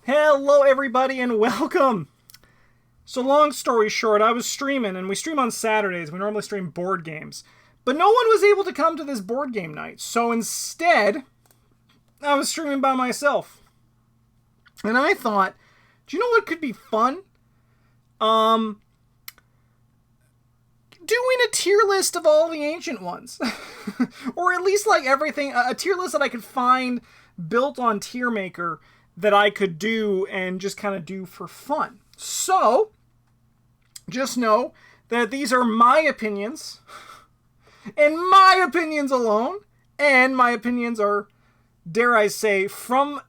Hello everybody and welcome! So long story short, I was streaming, and we stream on Saturdays. We normally stream board games. But no one was able to come to this board game night. So instead, I was streaming by myself. And I thought, do you know what could be fun? Doing a tier list of all the ancient ones. Or at least like everything, a tier list that I could find built on tiermaker that I could do and just kind of do for fun. So, just know that these are my opinions, and my opinions alone, and my opinions are, dare I say,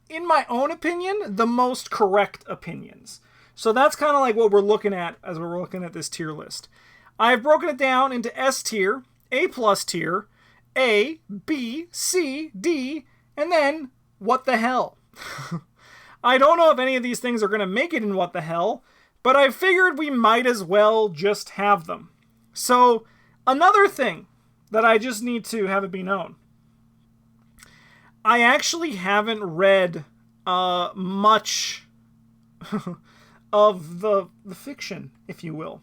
in my own opinion, the most correct opinions. So that's kind of like what we're looking at as we're looking at this tier list. I've broken it down into S tier, A plus tier, A, B, C, D, and then what the hell. I don't know if any of these things are going to make it in what the hell, but I figured we might as well just have them. So, another thing that I just need to have it be known. I actually haven't read much of the fiction, if you will.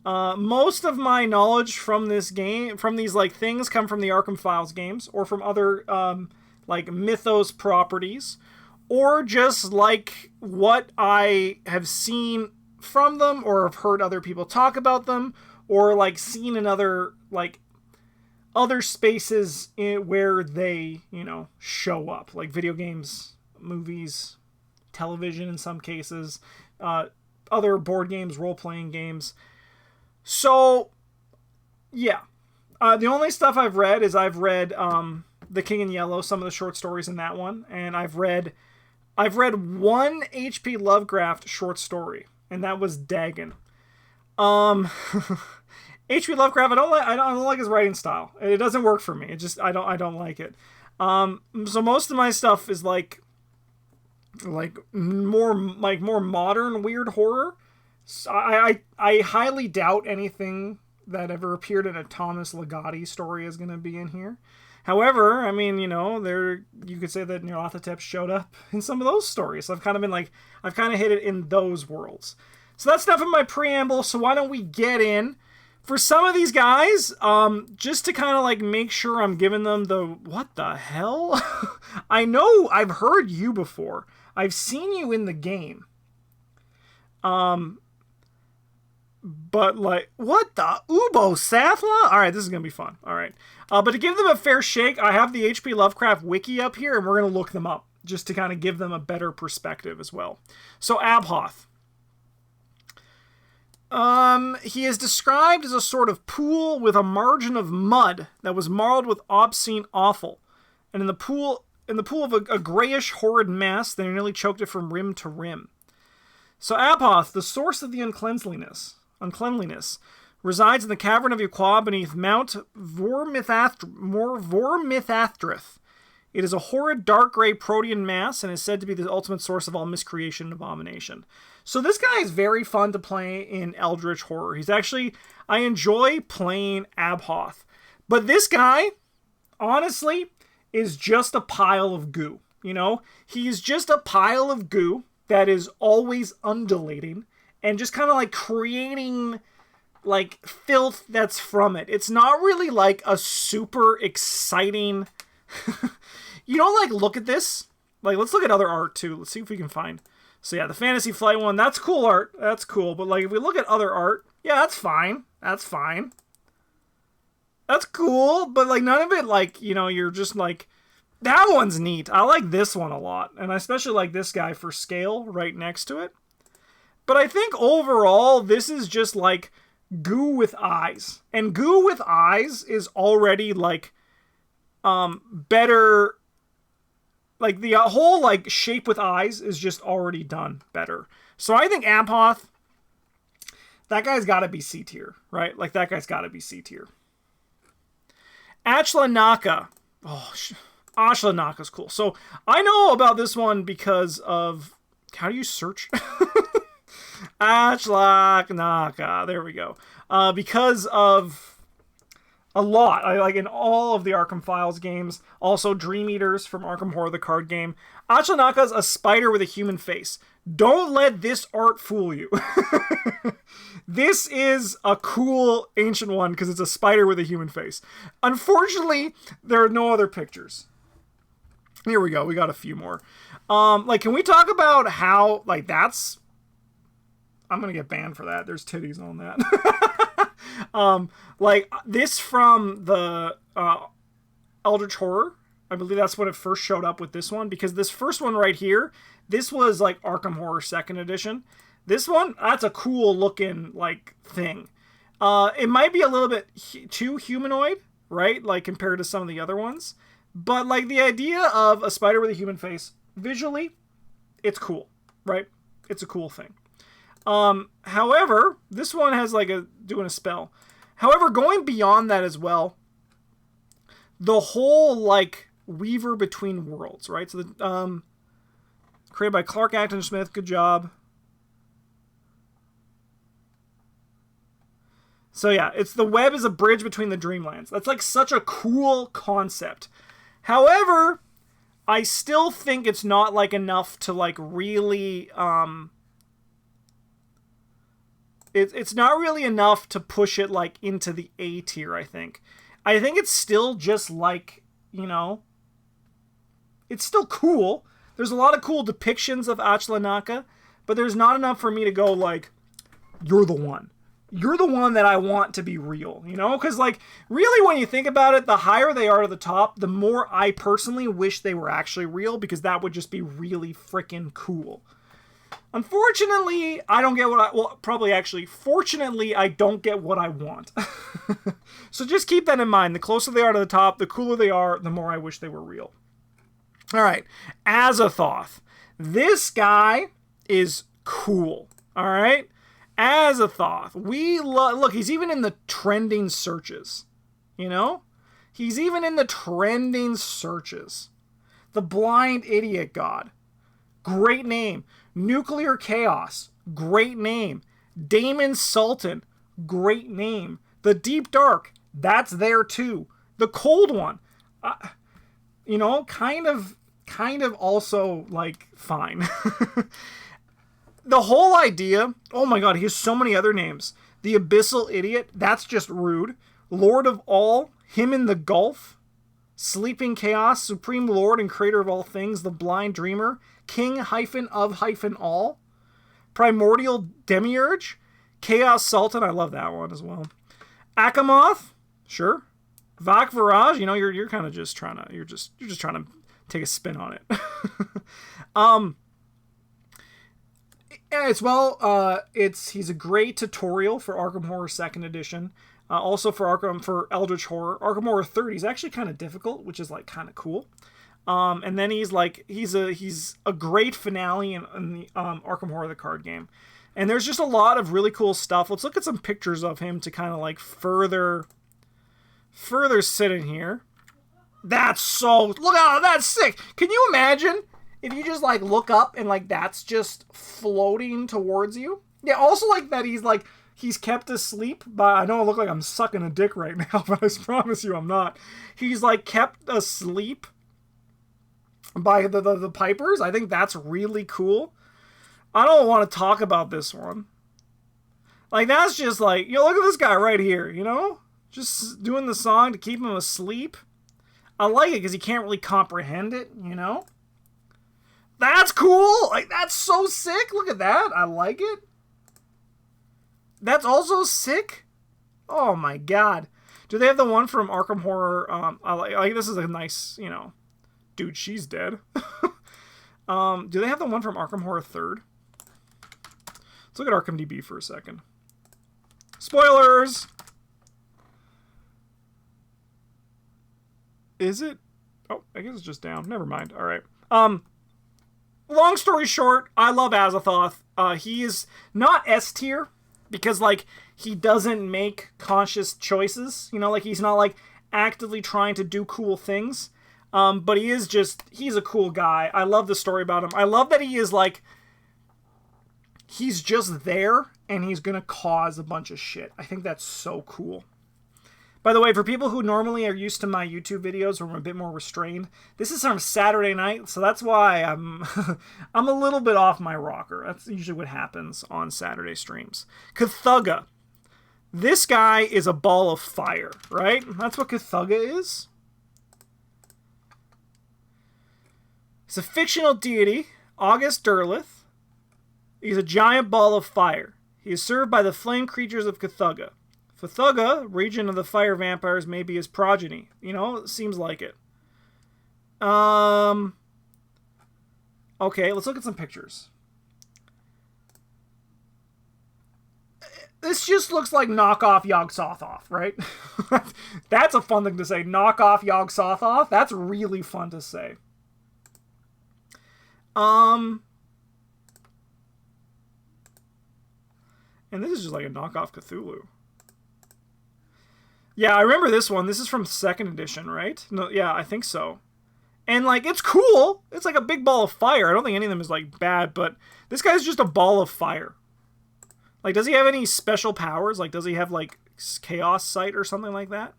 Most of my knowledge from this game, from these like things, come from the Arkham Files games, or from other like mythos properties, or just like what I have seen from them, or have heard other people talk about them, or like seen in other spaces where they, show up, like video games, movies, television in some cases, other board games, role-playing games. So, yeah. The only stuff I've read is The King in Yellow, some of the short stories in that one, and I've read one H.P. Lovecraft short story, and that was Dagon. H.P. Lovecraft, I don't like his writing style. It doesn't work for me. I don't like it. So most of my stuff is like more modern weird horror. So I highly doubt anything that ever appeared in a Thomas Ligotti story is going to be in here. However, I mean, you could say that Nyarlathotep showed up in some of those stories. So I've kind of hit it in those worlds. So that's enough of my preamble. So why don't we get in? For some of these guys, just to kind of like make sure I'm giving them the, what the hell? I know I've heard you before. I've seen you in the game. But like, what the? Ubo Sathla? Alright, this is going to be fun. Alright. But to give them a fair shake, I have the H.P. Lovecraft wiki up here, and we're going to look them up, just to kind of give them a better perspective as well. So, Abhoth. He is described as a sort of pool with a margin of mud that was marled with obscene offal. And in the pool of a grayish, horrid mass that nearly choked it from rim to rim. So, Abhoth, the source of the uncleanliness, resides in the cavern of Yuqua beneath Mount Vormithathrith. It is a horrid dark gray protean mass and is said to be the ultimate source of all miscreation and abomination. So this guy is very fun to play in Eldritch Horror. I enjoy playing Abhoth. But this guy, honestly, is just a pile of goo. He's just a pile of goo that is always undulating and just kind of like creating like filth that's from it. It's not really like a super exciting... look at this. Like, let's look at other art too. Let's see if we can find... So yeah, the Fantasy Flight one, that's cool art. That's cool. But like, if we look at other art, yeah, that's fine. That's fine. That's cool. But like, none of it, like, you're just like... That one's neat. I like this one a lot. And I especially like this guy for scale right next to it. But I think overall, this is just like goo with eyes. And goo with eyes is already like better. Like the whole like shape with eyes is just already done better. So I think Abhoth, that guy's got to be C tier, right? Like that guy's got to be C tier. Achanaka. Achanaka's cool. So I know about this one because of, how do you search? Achanaka. There we go. Because of a lot. I like in all of the Arkham Files games. Also Dream Eaters from Arkham Horror, the card game. Achanaka's a spider with a human face. Don't let this art fool you. This is a cool ancient one because it's a spider with a human face. Unfortunately, there are no other pictures. Here we go. We got a few more. Like, can we talk about how, like, that's... I'm going to get banned for that. There's titties on that. Like, this from the Eldritch Horror. I believe that's when it first showed up with this one. Because this first one right here, this was, like, Arkham Horror 2nd edition. This one, that's a cool looking, like, thing. It might be a little bit too humanoid, right? Like, compared to some of the other ones. But, like, the idea of a spider with a human face, visually, it's cool, right? It's a cool thing. However, this one has, like, doing a spell. However, going beyond that as well, the whole, like, weaver between worlds, right? So, the, created by Clark Acton Smith, good job. So yeah, it's the web is a bridge between the dreamlands. That's like such a cool concept. However, I still think it's not like enough to like really it's not really enough to push it like into the A tier, I think. I think it's still just like, you know, it's still cool. There's a lot of cool depictions of Achanaka, but there's not enough for me to go like, you're the one. You're the one that I want to be real, you know? Because, like, really when you think about it, the higher they are to the top, the more I personally wish they were actually real, because that would just be really freaking cool. Unfortunately, I don't get what I... Well, probably actually, fortunately, I don't get what I want. So just keep that in mind. The closer they are to the top, the cooler they are, the more I wish they were real. All right. Azathoth. This guy is cool. All right? Azathoth. We look, he's even in the trending searches. You know? He's even in the trending searches. The blind idiot god. Great name. Nuclear chaos. Great name. Daemon Sultan. Great name. The deep dark. That's there too. The cold one. You know, kind of also like fine. The whole idea, oh my god, he has so many other names. The Abyssal Idiot, that's just rude. Lord of All, him in the Gulf. Sleeping Chaos, Supreme Lord and Creator of all things, the Blind Dreamer. King of all. Primordial Demiurge. Chaos Sultan, I love that one as well. Akamoth, sure. Vak Viraj, you know, you're kind of just trying to, you're just trying to take a spin on it. As well, he's a great tutorial for Arkham Horror 2nd edition. Also for Eldritch Horror. Arkham Horror 3rd, he's actually kind of difficult, which is like kind of cool. And then he's a great finale in the Arkham Horror the card game. And there's just a lot of really cool stuff. Let's look at some pictures of him to kind of like further sit in here. Look out, that's sick. Can you imagine if you just like look up and like that's just floating towards you? Yeah, also like that he's kept asleep by, I know I look like I'm sucking a dick right now, but I promise you I'm not. He's like kept asleep by the pipers. I think that's really cool. I don't want to talk about this one. Like that's just like, you know, look at this guy right here, you know? Just doing the song to keep him asleep. I like it because he can't really comprehend it, you know? That's cool! Like, that's so sick! Look at that! I like it. That's also sick? Oh my god. Do they have the one from Arkham Horror? I like this is a nice, you know... Dude, she's dead. Do they have the one from Arkham Horror 3rd? Let's look at Arkham DB for a second. Spoilers! Is it? Oh, I guess it's just down. Never mind. Alright. Long story short, I love Azathoth. He's not S tier because, like, he doesn't make conscious choices. You know, like, he's not, like, actively trying to do cool things. But he's a cool guy. I love the story about him. I love that he is, like, he's just there and he's gonna cause a bunch of shit. I think that's so cool. By the way, for people who normally are used to my YouTube videos where I'm a bit more restrained, this is from Saturday night, so that's why I'm I'm a little bit off my rocker. That's usually what happens on Saturday streams. Kathoga. This guy is a ball of fire, right? That's what Kathoga is. He's a fictional deity, August Derleth. He's a giant ball of fire. He is served by the flame creatures of Kathoga. Kathoga, region of the fire vampires, may be his progeny. You know, it seems like it. Okay, let's look at some pictures. This just looks like knockoff Yog-Sothoth, right? That's a fun thing to say. Knockoff Yog-Sothoth. That's really fun to say. And this is just like a knockoff Cthulhu. Yeah, I remember this one. This is from 2nd edition, right? No, yeah, I think so. And, like, it's cool. It's like a big ball of fire. I don't think any of them is, like, bad, but this guy's just a ball of fire. Like, does he have any special powers? Like, does he have, like, chaos sight or something like that?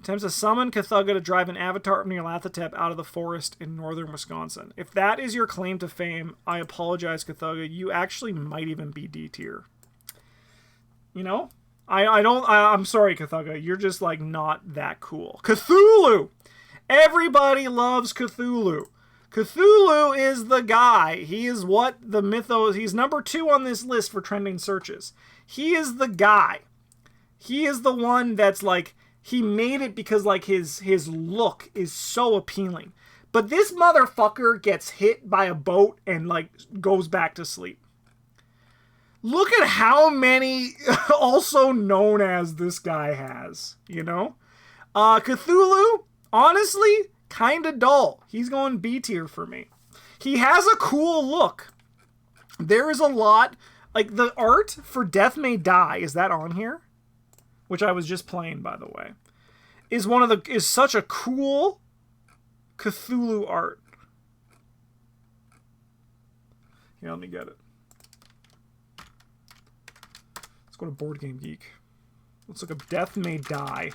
Attempts to summon Kathoga to drive an avatar of Nyarlathotep out of the forest in northern Wisconsin. If that is your claim to fame, I apologize, Kathoga. You actually might even be D tier. You know? I'm sorry, Kathoga. You're just, like, not that cool. Cthulhu! Everybody loves Cthulhu. Cthulhu is the guy. He is what the mythos... He's number 2 on this list for trending searches. He is the guy. He is the one that's, like... He made it because, like, his look is so appealing. But this motherfucker gets hit by a boat and, like, goes back to sleep. Look at how many also known as this guy has, you know? Cthulhu, honestly, kind of dull. He's going B tier for me. He has a cool look. There is a lot, like the art for Death May Die, is that on here? Which I was just playing, by the way. Is such a cool Cthulhu art. Here, let me get it. Let's go to Board Game Geek. Let's look up Death May Die.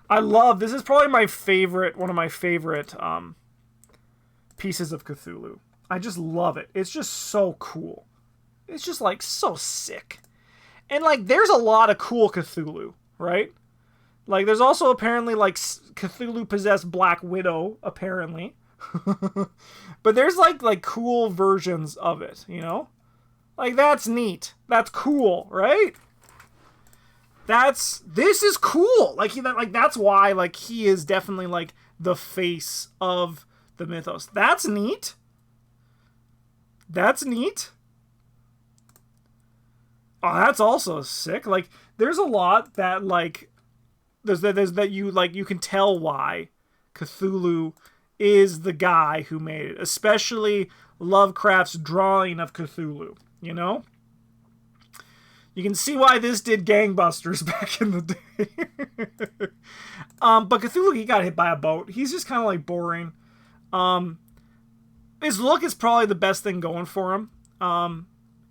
This is probably my favorite, one of my favorite pieces of Cthulhu. I just love it. It's just so cool. It's just, like, so sick. And, like, there's a lot of cool Cthulhu, right? Like, there's also apparently, like, Cthulhu-possessed Black Widow, apparently. But there's, like, cool versions of it, you know? Like, that's neat. That's cool, right? This is cool. Like, that's why, like, he is definitely, like, the face of the mythos. That's neat. That's neat. Oh, that's also sick. Like, there's a lot that, like, there's that you, like, you can tell why Cthulhu is the guy who made it. Especially Lovecraft's drawing of Cthulhu, you know? You can see why this did gangbusters back in the day. But Cthulhu, he got hit by a boat. He's just kind of, like, boring. His look is probably the best thing going for him.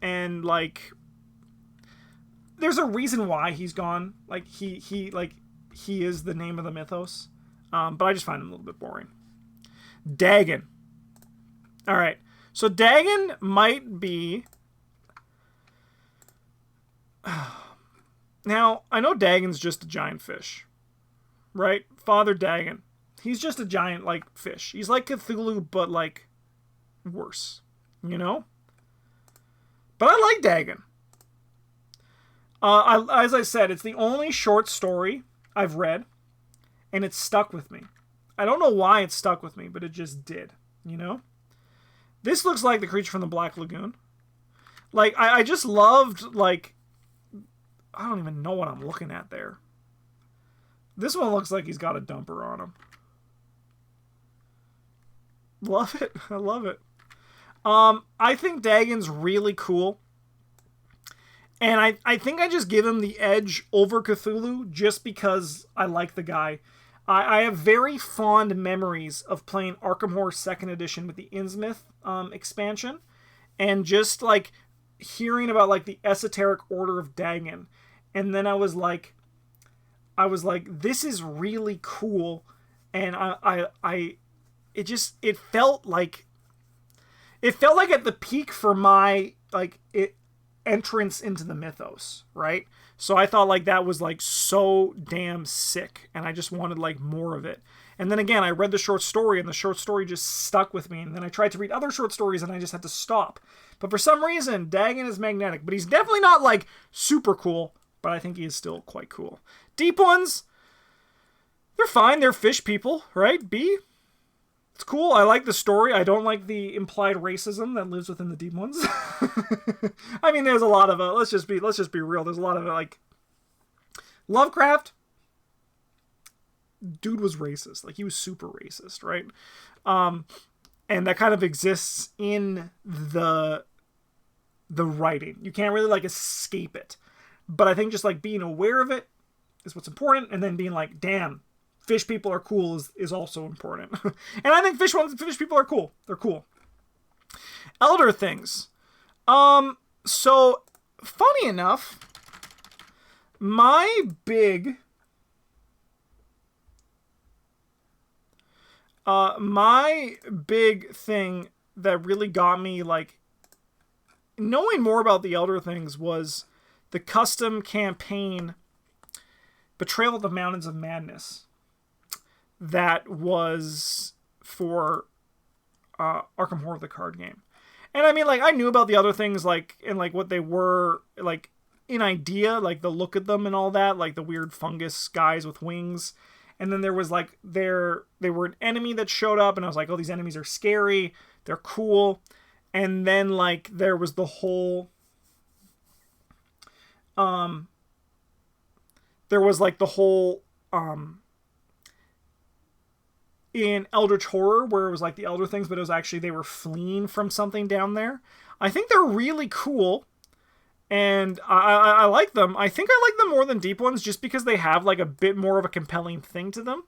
And, like, there's a reason why he's gone. Like, he is the name of the mythos. But I just find him a little bit boring. Dagon. Alright. So Dagon might be... Now, I know Dagon's just a giant fish. Right? Father Dagon. He's just a giant, like, fish. He's like Cthulhu, but, like, worse. You know? But I like Dagon. As I said, it's the only short story I've read, and it stuck with me. I don't know why it stuck with me, but it just did, you know? This looks like the creature from the Black Lagoon. Like, I just loved, like, I don't even know what I'm looking at there. This one looks like he's got a dumper on him. Love it. I love it. I think Dagon's really cool. And I think I just give him the edge over Cthulhu just because I like the guy. I have very fond memories of playing Arkham Horror 2nd Edition with the Innsmouth expansion. And just, like, hearing about like the esoteric order of Dagon, and then I was like, this is really cool, and it felt like at the peak for my entrance into the mythos, right? So I thought like that was like so damn sick, and I just wanted like more of it. And then again, I read the short story, and the short story just stuck with me. And then I tried to read other short stories, and I just had to stop. But for some reason, Dagon is magnetic. But he's definitely not, like, super cool. But I think he is still quite cool. Deep ones, they're fine. They're fish people, right? B? It's cool. I like the story. I don't like the implied racism that lives within the deep ones. I mean, there's a lot of it. Let's just be real. There's a lot of it, like... Lovecraft... Dude was racist. Like, he was super racist, right? And that kind of exists in the writing. You can't really, like, escape it. But I think just, like, being aware of it is what's important, and then being like, damn, fish people are cool is also important. And I think fish people are cool. They're cool. Elder things. So, funny enough, my big thing that really got me, like, knowing more about the Elder Things was the custom campaign Betrayal of the Mountains of Madness that was for Arkham Horror, the card game. And I mean, like, I knew about the Other Things, like, and, like, what they were, like, in idea, like, the look of them and all that, like, the weird fungus guys with wings. And then there was, like, they were an enemy that showed up, and I was like, oh, these enemies are scary. They're cool. And then, like, there was the whole... in Eldritch Horror, where it was, like, the Elder Things, but it was actually they were fleeing from something down there. I think they're really cool. And I like them. I think I like them more than Deep Ones just because they have, like, a bit more of a compelling thing to them.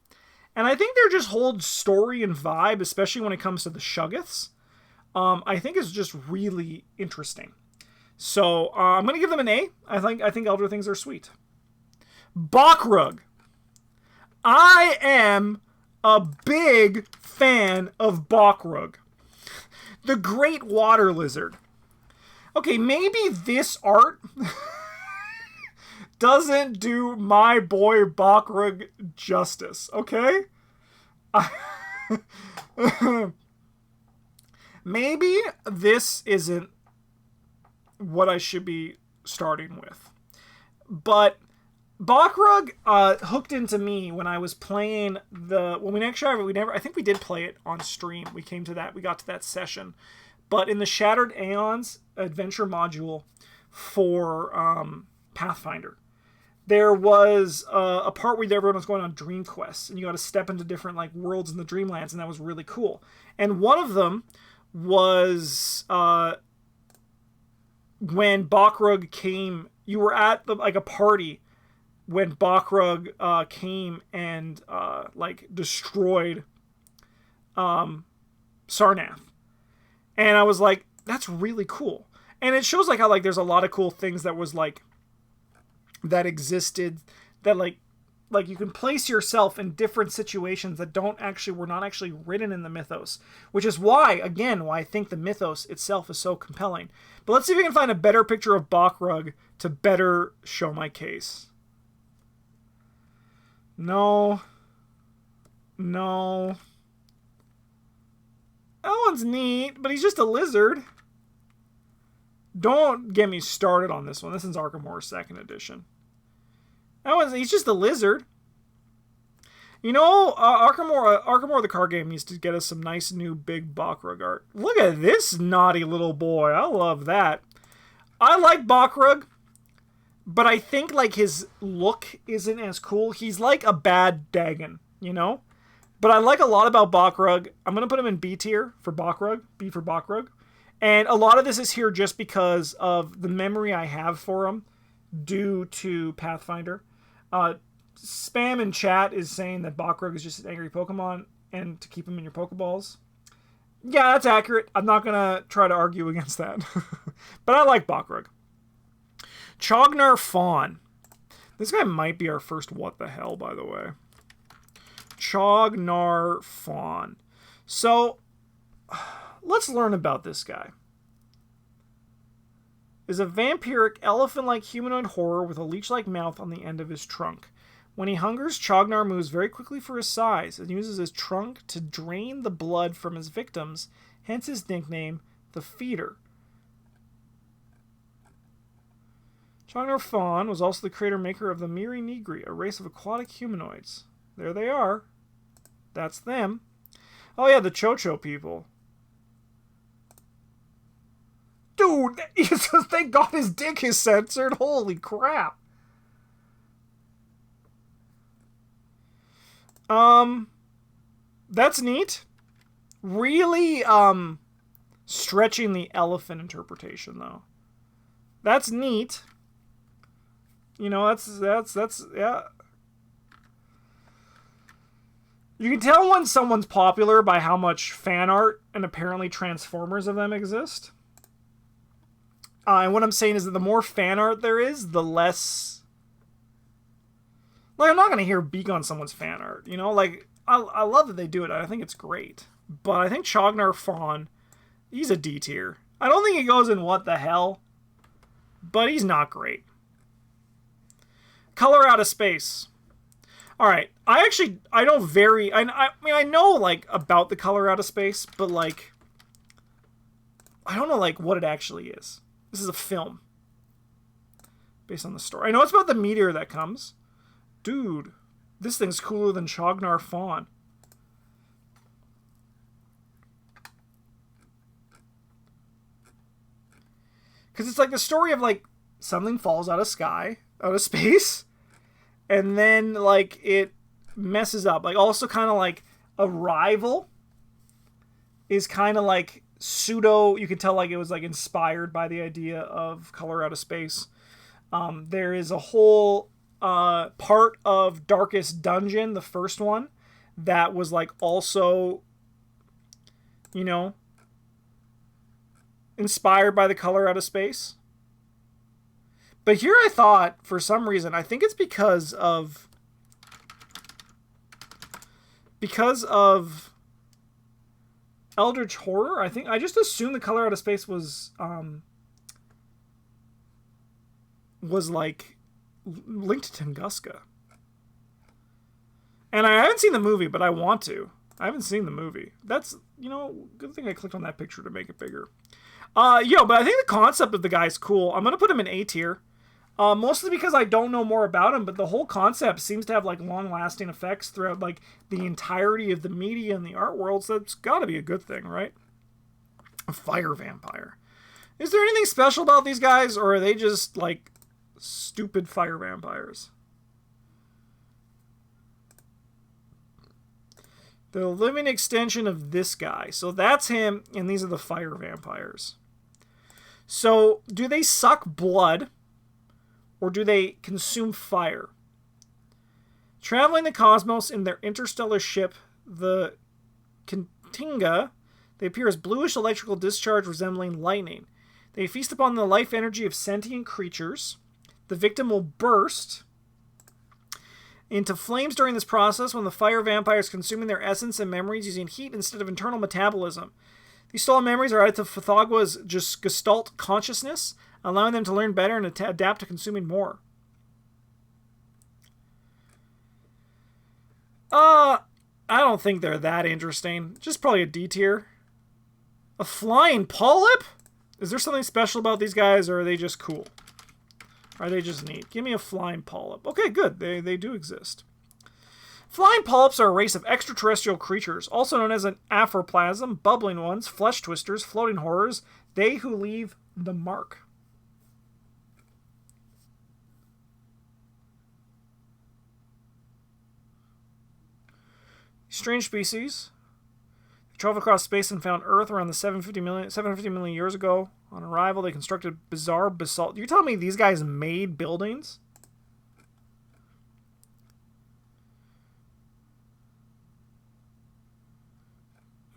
And I think they're just hold story and vibe, especially when it comes to the Shugits. I think it's just really interesting. So, I'm going to give them an A. I think Elder Things are sweet. Bachrug. I am a big fan of Bachrug. The Great Water Lizard. Okay, maybe this art doesn't do my boy Bachrug justice, okay? Maybe this isn't what I should be starting with. But Bachrug hooked into me when I was playing I think we did play it on stream. We got to that session. But in the Shattered Aeons adventure module for Pathfinder, there was a part where everyone was going on dream quests, and you got to step into different, like, worlds in the Dreamlands, and that was really cool. And one of them was when Bachrug came. You were at a party when Bachrug came and destroyed Sarnath. And I was like, that's really cool. And it shows, like, how, like, there's a lot of cool things that was, like, that existed, that, like you can place yourself in different situations that were not actually written in the mythos. Which is why I think the mythos itself is so compelling. But let's see if we can find a better picture of Bachrug to better show my case. No. That one's neat, but he's just a lizard. Don't get me started on this one. This is Arkham Horror 2nd Edition. He's just a lizard. You know, Arkham Horror the card game needs to get us some nice new big Bachrug art. Look at this naughty little boy. I love that. I like Bachrug, but I think, like, his look isn't as cool. He's like a bad Dagon, you know? But I like a lot about Bachrug. I'm going to put him in B tier for Bachrug. B for Bachrug. And a lot of this is here just because of the memory I have for him due to Pathfinder. Spam in chat is saying that Bachrug is just an angry Pokemon and to keep him in your Pokeballs. Yeah, that's accurate. I'm not going to try to argue against that. But I like Bachrug. Chagnar Fawn. This guy might be our first what the hell, by the way. Chagnar Fawn. So, let's learn about this guy. Is a vampiric, elephant-like humanoid horror with a leech-like mouth on the end of his trunk. When he hungers, Chagnar moves very quickly for his size and uses his trunk to drain the blood from his victims, hence his nickname, the Feeder. Chagnar Fawn was also the creator-maker of the Miri Nigri, a race of aquatic humanoids. There they are. That's them. Oh yeah, the Chocho people. Dude, thank God his dick is censored. Holy crap. That's neat. Really, stretching the elephant interpretation, though. That's neat. You know, that's, yeah. You can tell when someone's popular by how much fan art and apparently Transformers of them exist. And what I'm saying is that the more fan art there is, the less... Like, I'm not going to hear beak on someone's fan art, you know? Like, I love that they do it. I think it's great. But I think Chagnar Fawn, he's a D tier. I don't think he goes in what the hell, but he's not great. Color Out of Space. Alright, I mean, I know, like, about the Color Out of Space, but, like, I don't know, like, what it actually is. This is a film based on the story. I know it's about the meteor that comes. Dude, this thing's cooler than Chagnar Fawn. Because it's like the story of, like, something falls out of space, and then, like, it messes up. Like, also kind of like Arrival is kind of like pseudo, you can tell, like, it was, like, inspired by the idea of Color Out of Space. There is a whole part of Darkest Dungeon, the first one, that was, like, also, you know, inspired by the Color Out of Space. But here I thought, for some reason, I think it's because of Eldritch Horror. I just assumed the Color Out of Space was like linked to Tunguska. And I haven't seen the movie, but I want to. I haven't seen the movie. That's, you know, good thing I clicked on that picture to make it bigger. But I think the concept of the guy's cool. I'm going to put him in A tier. Mostly because I don't know more about him, but the whole concept seems to have, like, long-lasting effects throughout, like, the entirety of the media and the art world, so it's got to be a good thing, right? A fire vampire. Is there anything special about these guys, or are they just, like, stupid fire vampires? The living extension of this guy. So that's him, and these are the fire vampires. So, do they suck blood? Or do they consume fire? Traveling the cosmos in their interstellar ship, the Kintinga, they appear as bluish electrical discharge resembling lightning. They feast upon the life energy of sentient creatures. The victim will burst into flames during this process when the fire vampire is consuming their essence and memories using heat instead of internal metabolism. These stolen memories are added to Kathoga's just gestalt consciousness, allowing them to learn better and adapt to consuming more. I don't think they're that interesting. Just probably a D tier. A flying polyp? Is there something special about these guys, or are they just cool? Are they just neat? Give me a flying polyp. Okay, good. They do exist. Flying polyps are a race of extraterrestrial creatures, also known as an aphoroplasm, bubbling ones, flesh twisters, floating horrors, they who leave the mark. Strange species. They traveled across space and found Earth around the 750 million years ago. On arrival, they constructed bizarre basalt. You're telling me these guys made buildings?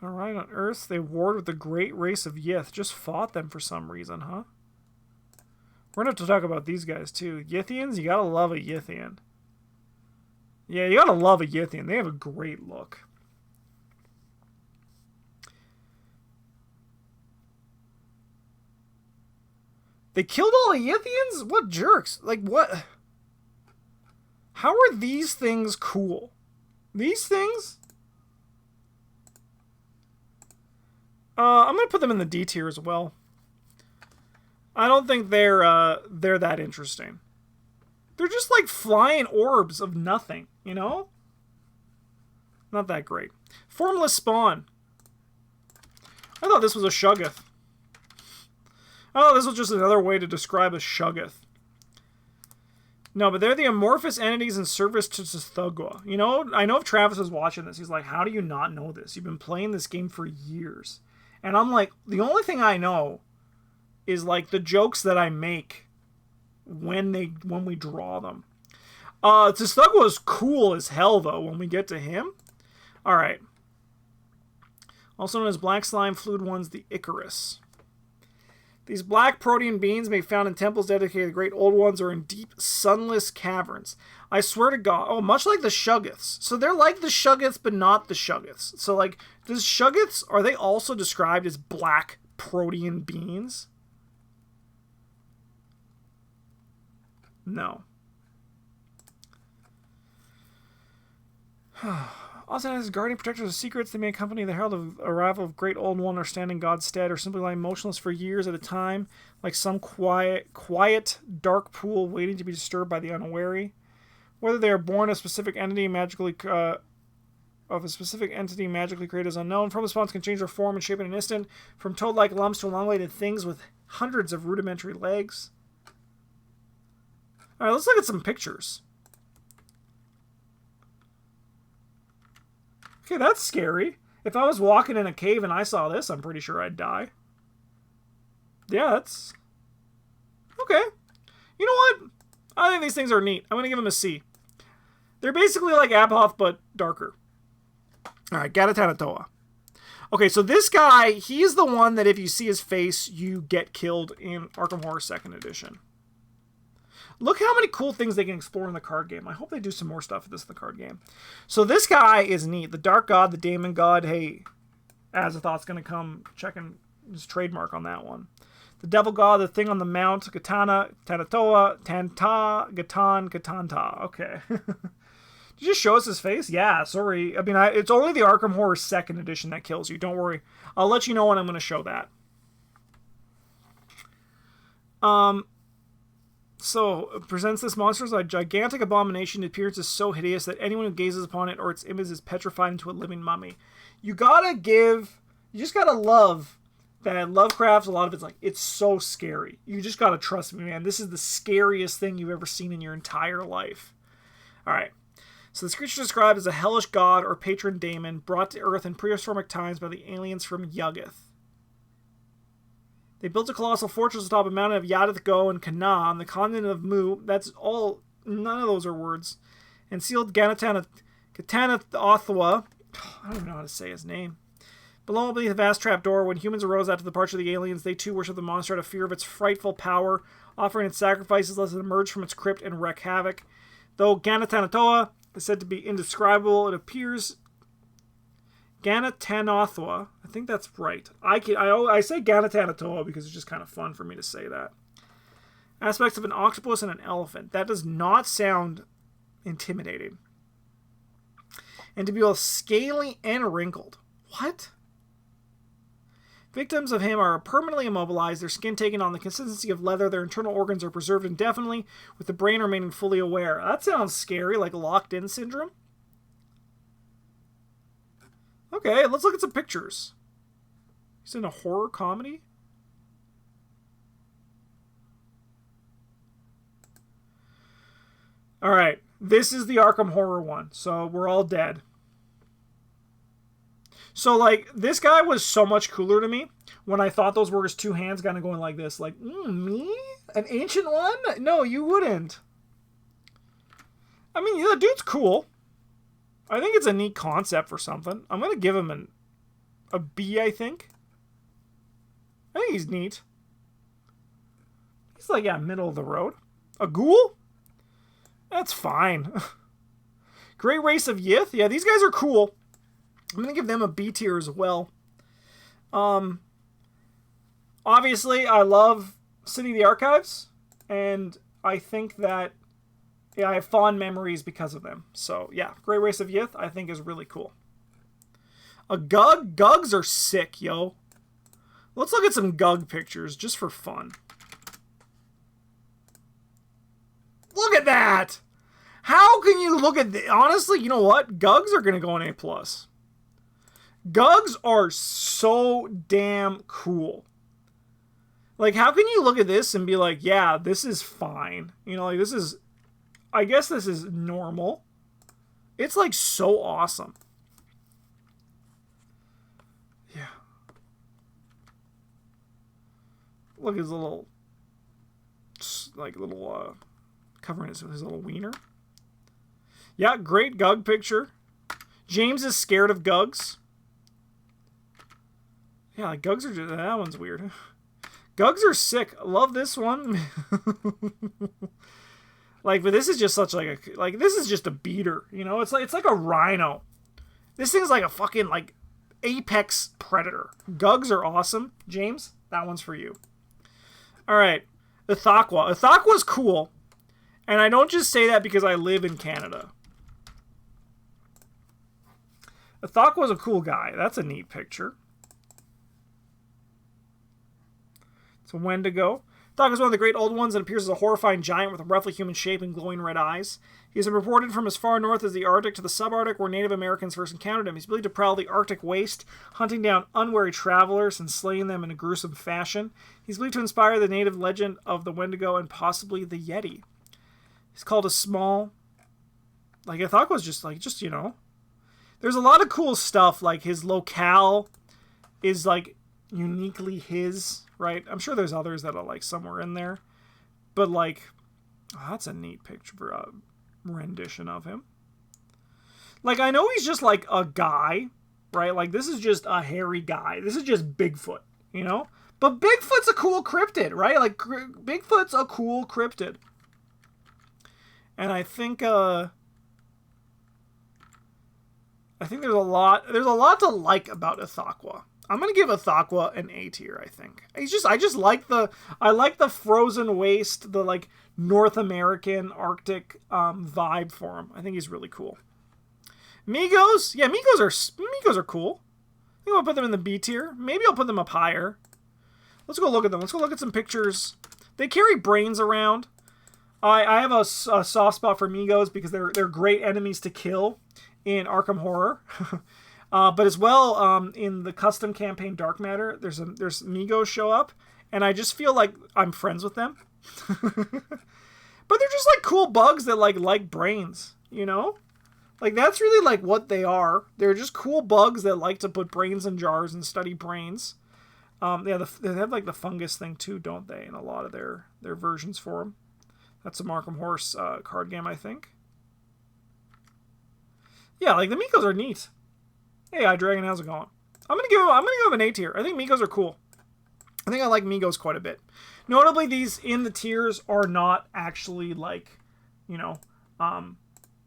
Alright, on Earth, they warred with the great race of Yith. Just fought them for some reason, huh? We're going to have to talk about these guys, too. Yithians, you gotta love a Yithian. Yeah, you gotta love a Yithian. They have a great look. They killed all the Yithians? What jerks? Like, what? How are these things cool? These things? I'm going to put them in the D tier as well. I don't think they're that interesting. They're just like flying orbs of nothing, you know? Not that great. Formless spawn. I thought this was a Shugits. Oh, this was just another way to describe a Shugits. No, but they're the amorphous entities in service to Kathoga. You know, I know if Travis is watching this, he's like, how do you not know this? You've been playing this game for years. And I'm like, the only thing I know is like the jokes that I make when we draw them. Kathoga is cool as hell though when we get to him. Alright. Also known as black slime fluid ones, the Icarus. These black protean beings may be found in temples dedicated to the great old ones or in deep, sunless caverns. I swear to God. Oh, much like the Shugits. So they're like the Shugits, but not the Shugits. So, like, does Shugits, are they also described as black protean beings? No. Also, as guardian protectors of secrets, they may accompany the herald of arrival of great old one or stand in God's stead, or simply lie motionless for years at a time, like some quiet, dark pool waiting to be disturbed by the unwary. Whether they are born of a specific entity magically created is unknown. From spawns can change their form and shape in an instant, from toad-like lumps to elongated things with hundreds of rudimentary legs. All right, let's look at some pictures. Okay, that's scary. If I was walking in a cave and I saw this, I'm pretty sure I'd die. Yeah, that's... Okay. You know what? I think these things are neat. I'm going to give them a C. They're basically like Abhoth, but darker. Alright, Gatatanatoa. Okay, so this guy, he's the one that if you see his face, you get killed in Arkham Horror 2nd Edition. Look how many cool things they can explore in the card game. I hope they do some more stuff with this in the card game. So this guy is neat. The Dark God, the Daemon God. Hey, Azathoth's going to come checking his trademark on that one. The Devil God, the Thing on the Mount, Katana, Tanatoa, Tanta, Gatan, Katanta. Okay. Did you just show us his face? Yeah, sorry. I mean, it's only the Arkham Horror 2nd Edition that kills you. Don't worry. I'll let you know when I'm going to show that. So, presents this monster as a gigantic abomination. The appearance is so hideous that anyone who gazes upon it or its image is petrified into a living mummy. You just gotta love that Lovecraft, a lot of it's like, it's so scary. You just gotta trust me, man. This is the scariest thing you've ever seen in your entire life. Alright. So this creature is described as a hellish god or patron daemon brought to Earth in prehistoric times by the aliens from Yuggoth. They built a colossal fortress atop a mountain of Yadith Go and Kana on the continent of Mu. That's all. None of those are words. And sealed Katana Othwa. I don't even know how to say his name. Below beneath a vast trapdoor, when humans arose after the departure of the aliens, they too worshipped the monster out of fear of its frightful power, offering its sacrifices lest it emerge from its crypt and wreak havoc. Though Ganatanatoa is said to be indescribable, it appears Ganatanothwa. I think that's right. I say Ganatanatoa because it's just kind of fun for me to say that. Aspects of an octopus and an elephant. That does not sound intimidating. And to be both scaly and wrinkled. What? Victims of him are permanently immobilized, their skin taken on the consistency of leather, their internal organs are preserved indefinitely, with the brain remaining fully aware. That sounds scary, like locked-in syndrome. Okay, let's look at some pictures. He's in a horror comedy? Alright, this is the Arkham Horror one, so we're all dead. So, like, this guy was so much cooler to me when I thought those were his two hands kind of going like this. Like, me? An ancient one? No, you wouldn't. I mean, the dude's cool. I think it's a neat concept for something. I'm going to give him an a B, I think. I think he's neat. He's like, yeah, middle of the road. A ghoul? That's fine. Great Race of Yith. Yeah, these guys are cool. I'm going to give them a B tier as well. Obviously, I love City of the Archives. And I think that, yeah, I have fond memories because of them. So, yeah, Great Race of Yith, I think, is really cool. A Gug? Gugs are sick, yo. Let's look at some Gug pictures, just for fun. Look at that! How can you look at the... Honestly, you know what? Gugs are going to go in A+. Gugs are so damn cool. Like, how can you look at this and be like, yeah, this is fine. You know, like, this is... I guess this is normal. It's, like, so awesome. Yeah. Look at his little... Like, little, covering his little wiener. Yeah, great Gug picture. James is scared of Gugs. Yeah, like, Gugs are just... That one's weird. Gugs are sick. I love this one. Like, but this is just such like a... Like, this is just a beater, you know? It's like a rhino. This thing's like a fucking, like, apex predator. Gugs are awesome. James, that one's for you. Alright. Asaqua. Asaqa's cool. And I don't just say that because I live in Canada. Asaqa's a cool guy. That's a neat picture. It's a Wendigo. Asaqua is one of the great old ones and appears as a horrifying giant with a roughly human shape and glowing red eyes. He has been reported from as far north as the Arctic to the subarctic, where Native Americans first encountered him. He's believed to prowl the Arctic waste, hunting down unwary travelers and slaying them in a gruesome fashion. He's believed to inspire the native legend of the Wendigo and possibly the Yeti. He's called a small... Like, Asaqua just, you know... There's a lot of cool stuff, like his locale is, like, uniquely his, right? I'm sure there's others that are, like, somewhere in there. But, like, oh, that's a neat picture, rendition of him. Like, I know he's just, like, a guy, right? Like, this is just a hairy guy. This is just Bigfoot, you know? But Bigfoot's a cool cryptid, right? Like, Bigfoot's a cool cryptid. And I think there's a lot to like about Asaqua. I'm gonna give Asaqua an A tier, I think. I just like the frozen waste, the like North American Arctic vibe for him. I think he's really cool. Migos, yeah, Migos are cool. I think I'll put them in the B tier. Maybe I'll put them up higher. Let's go look at them. Let's go look at some pictures. They carry brains around. I have a soft spot for Migos because they're great enemies to kill in Arkham Horror. But as well, in the custom campaign Dark Matter, there's Migos show up, and I just feel like I'm friends with them. But they're just like cool bugs that like brains, you know? Like, that's really like what they are. They're just cool bugs that like to put brains in jars and study brains. They have like the fungus thing too, don't they? In a lot of their versions for them. That's a Arkham Horror card game, I think. Yeah, like the Migos are neat. Hey, iDragon, how's it going? I'm gonna give them an A tier. I think Migos are cool. I think I like Migos quite a bit. Notably, these in the tiers are not actually like, you know,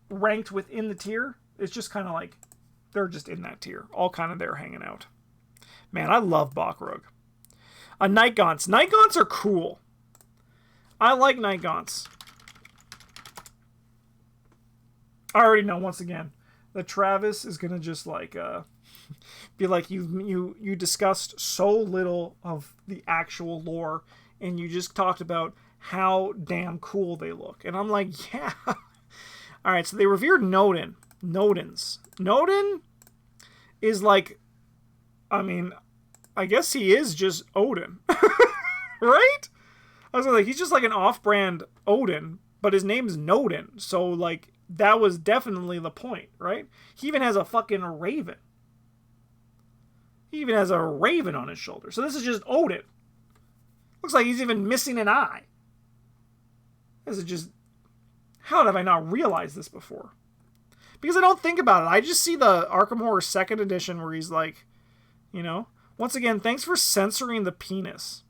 ranked within the tier. It's just kind of like they're just in that tier, all kind of there hanging out. Man, I love Bachrug. Night Gaunts. Night Gaunts are cool. I like Night Gaunts. I already know, once again, that Travis is gonna just like be like, you discussed so little of the actual lore, and you just talked about how damn cool they look. And I'm like, yeah. All right, so they revered Nodin. Nodin is like, I mean, I guess he is just Odin, right? I was like, he's just like an off-brand Odin, but his name's Nodin, so like that was definitely the point, right? He even has a fucking raven. He even has a raven on his shoulder. So this is just Odin. Looks like he's even missing an eye. This is just... How have I not realized this before? Because I don't think about it. I just see the Arkham Horror 2nd edition where he's like... You know? Once again, thanks for censoring the penis.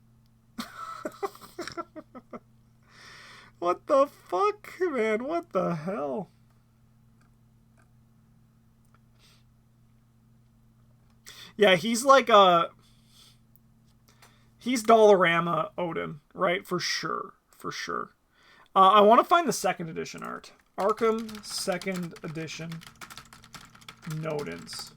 What the fuck, man? What the hell? Yeah, he's like he's Dollarama Odin, right? For sure. For sure. I want to find the 2nd edition art. Arkham 2nd edition Nodens.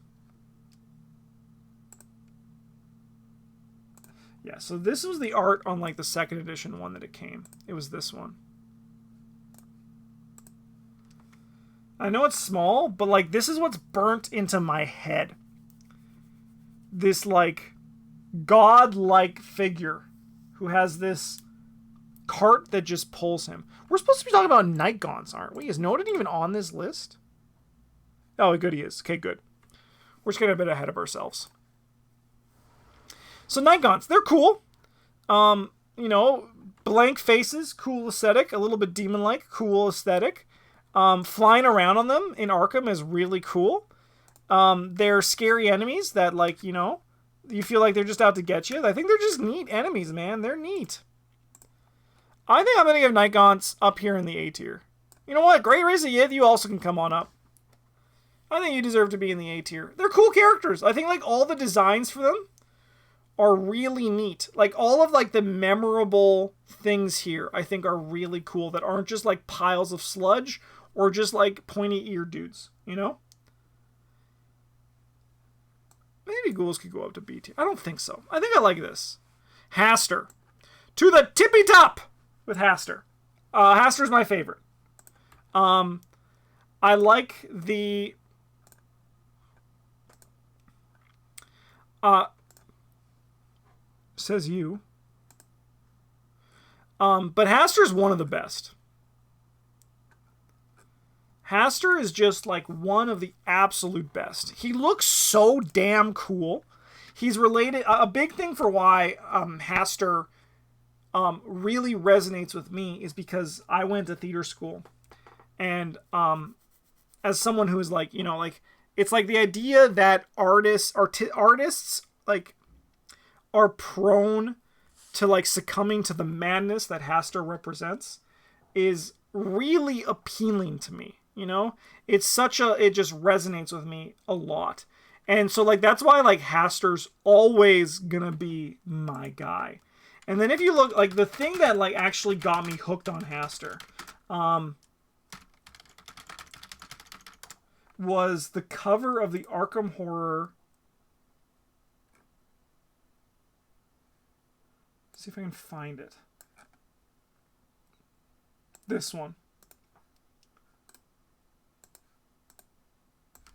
Yeah, so this was the art on like the 2nd edition one that it came. It was this one. I know it's small, but like this is what's burnt into my head. This like god-like figure who has this cart that just pulls him. We're supposed to be talking about night gaunts, aren't we? Is Odin even on this list? Oh, good, he is. Okay, good. We're just getting a bit ahead of ourselves. So night gaunts, they're cool. You know, blank faces, cool aesthetic, a little bit demon-like, cool aesthetic. Flying around on them in Arkham is really cool. They're scary enemies that, like, you know, you feel like they're just out to get you. I think they're just neat enemies, man. They're neat. I think I'm going to give night gaunts up here in the A tier. You know what? Great Race of Yith, you also can come on up. I think you deserve to be in the A tier. They're cool characters. I think, like, all the designs for them are really neat. Like, all of, like, the memorable things here, I think, are really cool that aren't just, like, piles of sludge or just, like, pointy-eared dudes, you know? Maybe ghouls could go up to B tier. I don't think so. I think I like this. Haster. To the tippy top with Haster. Haster's my favorite. I like the... says you. But Haster's one of the best. Haster is just like one of the absolute best. He looks so damn cool. He's related. A big thing for why Haster really resonates with me is because I went to theater school, and as someone who is like, you know, like, it's like the idea that artists like are prone to like succumbing to the madness that Haster represents is really appealing to me. You know, it just resonates with me a lot. And so like, that's why like Haster's always gonna be my guy. And then if you look, like, the thing that like actually got me hooked on Haster, was the cover of the Arkham Horror. Let's see if I can find it. This one.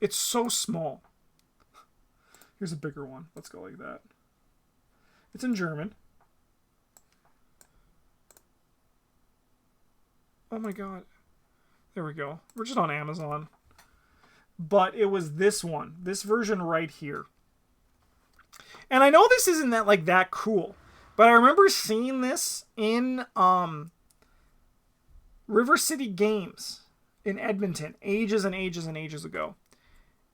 It's so small. Here's a bigger one. Let's go like that. It's in German. Oh my god. There we go. We're just on Amazon. But it was this one. This version right here. And I know this isn't that cool. But I remember seeing this in River City Games in Edmonton ages and ages and ages ago.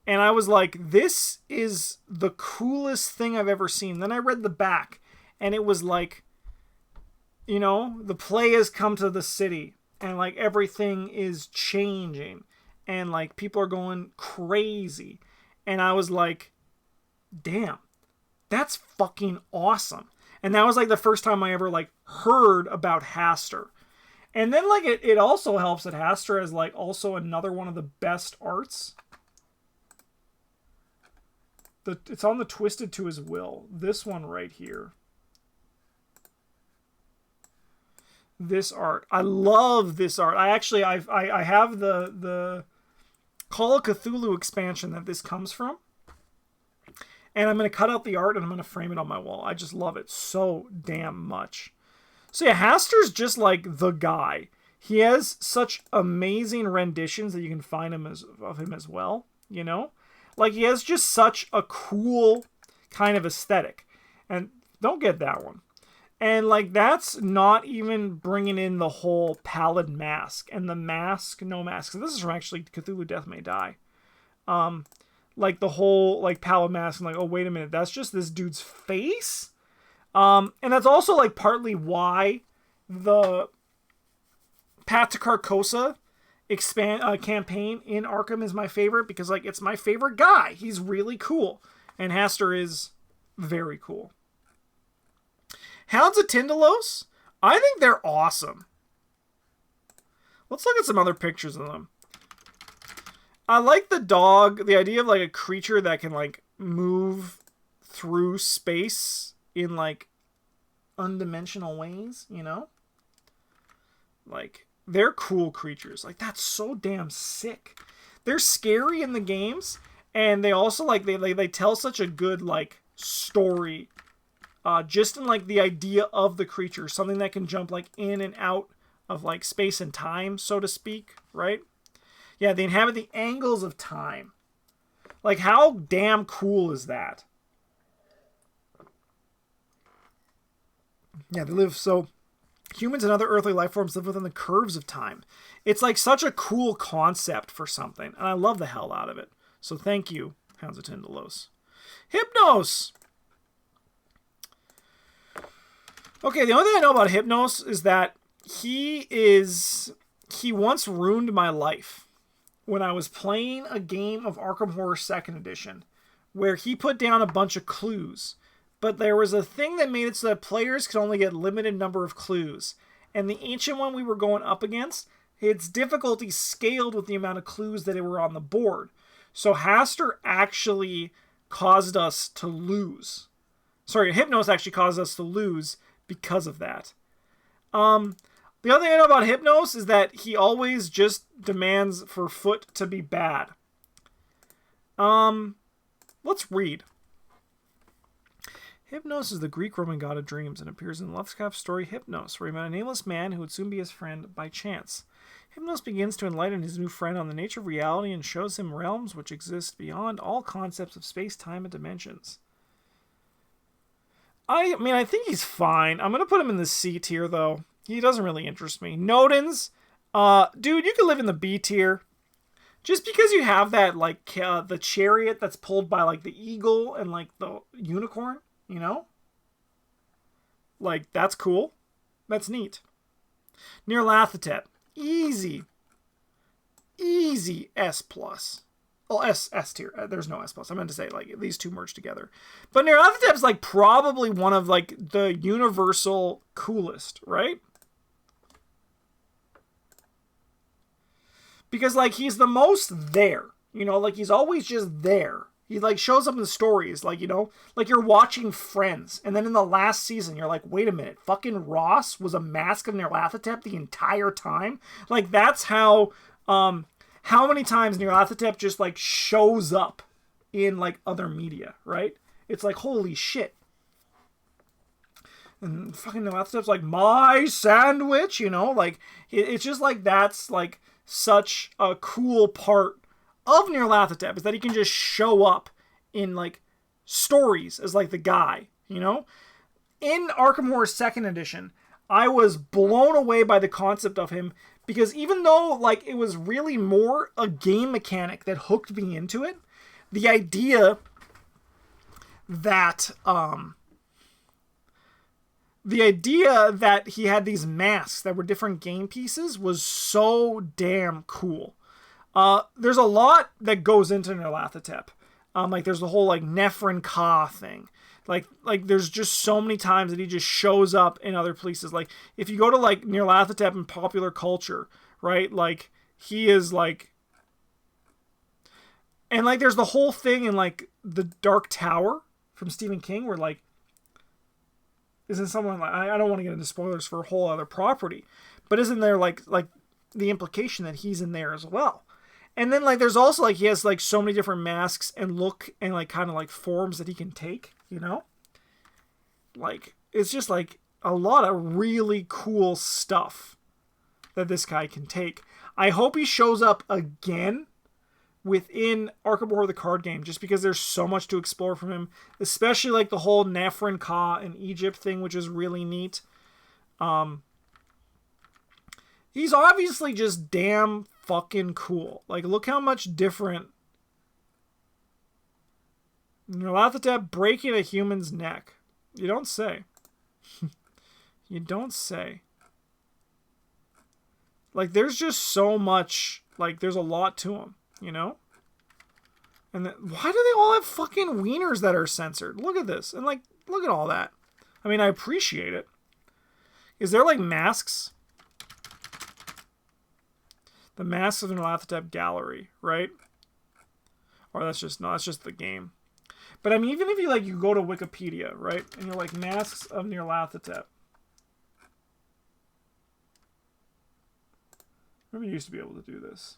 And I was like, this is the coolest thing I've ever seen. Then I read the back, and it was like, you know, the play has come to the city, and like everything is changing, and like people are going crazy. And I was like, damn, that's fucking awesome. And that was like the first time I ever like heard about Haster. And then like it also helps that Haster is like also another one of the best arts. It's on the Twisted to His Will. This one right here. This art. I love this art. I have the Call of Cthulhu expansion that this comes from. And I'm going to cut out the art and I'm going to frame it on my wall. I just love it so damn much. So yeah, Haster's just like the guy. He has such amazing renditions that you can find of him as well, you know? Like, he has just such a cool kind of aesthetic. And don't get that one. And, like, that's not even bringing in the whole pallid mask. And the mask, no mask. So this is from actually Cthulhu Death May Die. like the whole like pallid mask and like, oh wait a minute, that's just this dude's face. And that's also like partly why the Path to Carcosa campaign in Arkham is my favorite, because like it's my favorite guy. He's really cool, and Haster is very cool. Hounds of Tindalos, I think they're awesome. Let's look at some other pictures of them. I like the dog, the idea of like a creature that can like move through space in like undimensional ways, you know? Like, they're cool creatures. Like, that's so damn sick. They're scary in the games, and they also like they tell such a good like story. Just in like the idea of the creature, something that can jump like in and out of like space and time, so to speak, right? Yeah, they inhabit the angles of time. Like, how damn cool is that? Yeah, they live so... Humans and other earthly life forms live within the curves of time. It's like such a cool concept for something, and I love the hell out of it. So thank you, Hounds of Tindalos. Hypnos! Okay, the only thing I know about Hypnos is that he once ruined my life when I was playing a game of Arkham Horror 2nd Edition, where he put down a bunch of clues, but there was a thing that made it so that players could only get limited number of clues, and the ancient one we were going up against, its difficulty scaled with the amount of clues that were on the board. So Haster actually caused us to lose. Sorry, Hypnos actually caused us to lose because of that. The other thing I know about Hypnos is that he always just demands for Foot to be bad. Let's read. Hypnos is the Greek-Roman god of dreams and appears in Lovecraft's story Hypnos, where he met a nameless man who would soon be his friend by chance. Hypnos begins to enlighten his new friend on the nature of reality and shows him realms which exist beyond all concepts of space, time, and dimensions. I mean, I think he's fine. I'm going to put him in the C tier, though. He doesn't really interest me. Nodens, dude, you can live in the B tier. Just because you have that, like, the chariot that's pulled by, like, the eagle and, like, the unicorn, you know? Like, that's cool. That's neat. Nyarlathotep. Easy. Easy S+. Well, S tier. There's no S+. I meant to say, like, these two merge together. But Nyarlathotep's, like, probably one of, like, the universal coolest, right? Because, like, he's the most there. You know, like, he's always just there. He, like, shows up in the stories, like, you know, like you're watching Friends, and then in the last season, you're like, wait a minute, fucking Ross was a mask of Nyarlathotep the entire time? Like, that's how many times Nyarlathotep just, like, shows up in, like, other media, right? It's like, holy shit. And fucking Nyarlathotep's like, my sandwich, you know? Like, it's just, like, that's, like, such a cool part of Nyarlathotep, is that he can just show up in, like, stories as, like, the guy, you know? In Arkham Horror 2nd Edition, I was blown away by the concept of him, because even though, like, it was really more a game mechanic that hooked me into it, the idea that, he had these masks that were different game pieces was so damn cool. There's a lot that goes into Nyarlathotep. Like, there's the whole, like, Nephrin Ka thing. Like, there's just so many times that he just shows up in other places. Like, if you go to, like, Nyarlathotep in popular culture, right? Like, he is, like... And, like, there's the whole thing in, like, The Dark Tower from Stephen King, where, like, isn't someone, like... I don't want to get into spoilers for a whole other property, but isn't there, like the implication that he's in there as well? And then, like, there's also, like, he has, like, so many different masks and look and, like, kind of, like, forms that he can take, you know? Like, it's just, like, a lot of really cool stuff that this guy can take. I hope he shows up again within Arkham Horror the card game, just because there's so much to explore from him, especially, like, the whole Nephrin Ka in Egypt thing, which is really neat. He's obviously just damn fucking cool. Like, look how much different Nyarlathotep breaking a human's neck. You don't say. You don't say. Like, there's just so much, like, there's a lot to them, you know? And why do they all have fucking wieners that are censored? Look at this. And, like, look at all that. I mean, I appreciate it. Is there, like, masks? The Masks of Nyarlathotep gallery, right? Or that's just, no, that's just the game. But, I mean, even if you, like, you go to Wikipedia, right? And you're like, Masks of Nyarlathotep. Remember, you used to be able to do this.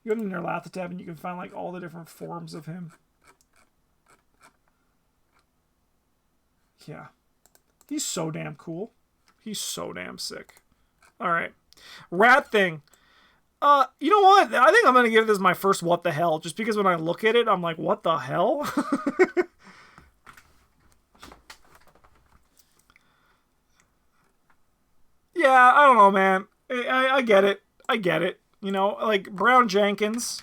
You go to Nyarlathotep and you can find, like, all the different forms of him. Yeah. He's so damn cool. He's so damn sick. Alright. Rat thing. You know what? I think I'm going to give this my first what the hell. Just because when I look at it, I'm like, what the hell? Yeah, I don't know, man. I get it. I get it. You know, like Brown Jenkins.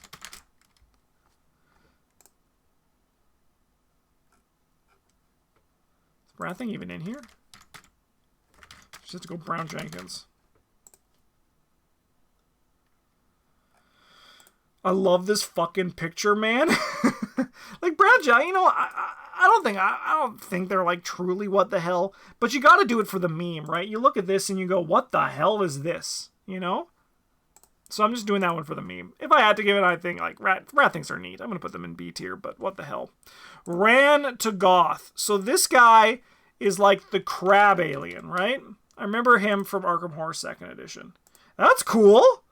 Is Rat thing even in here? Just have to go Brown Jenkins. I love this fucking picture, man. Like Brown Jenkins, you know, I don't think they're like truly what the hell, but you got to do it for the meme, right? You look at this and you go, what the hell is this? You know? So I'm just doing that one for the meme. If I had to give it, I think like rat things are neat. I'm going to put them in B tier, but what the hell. Ran to Goth. So this guy is like the crab alien, right? I remember him from Arkham Horror 2nd Edition. That's cool.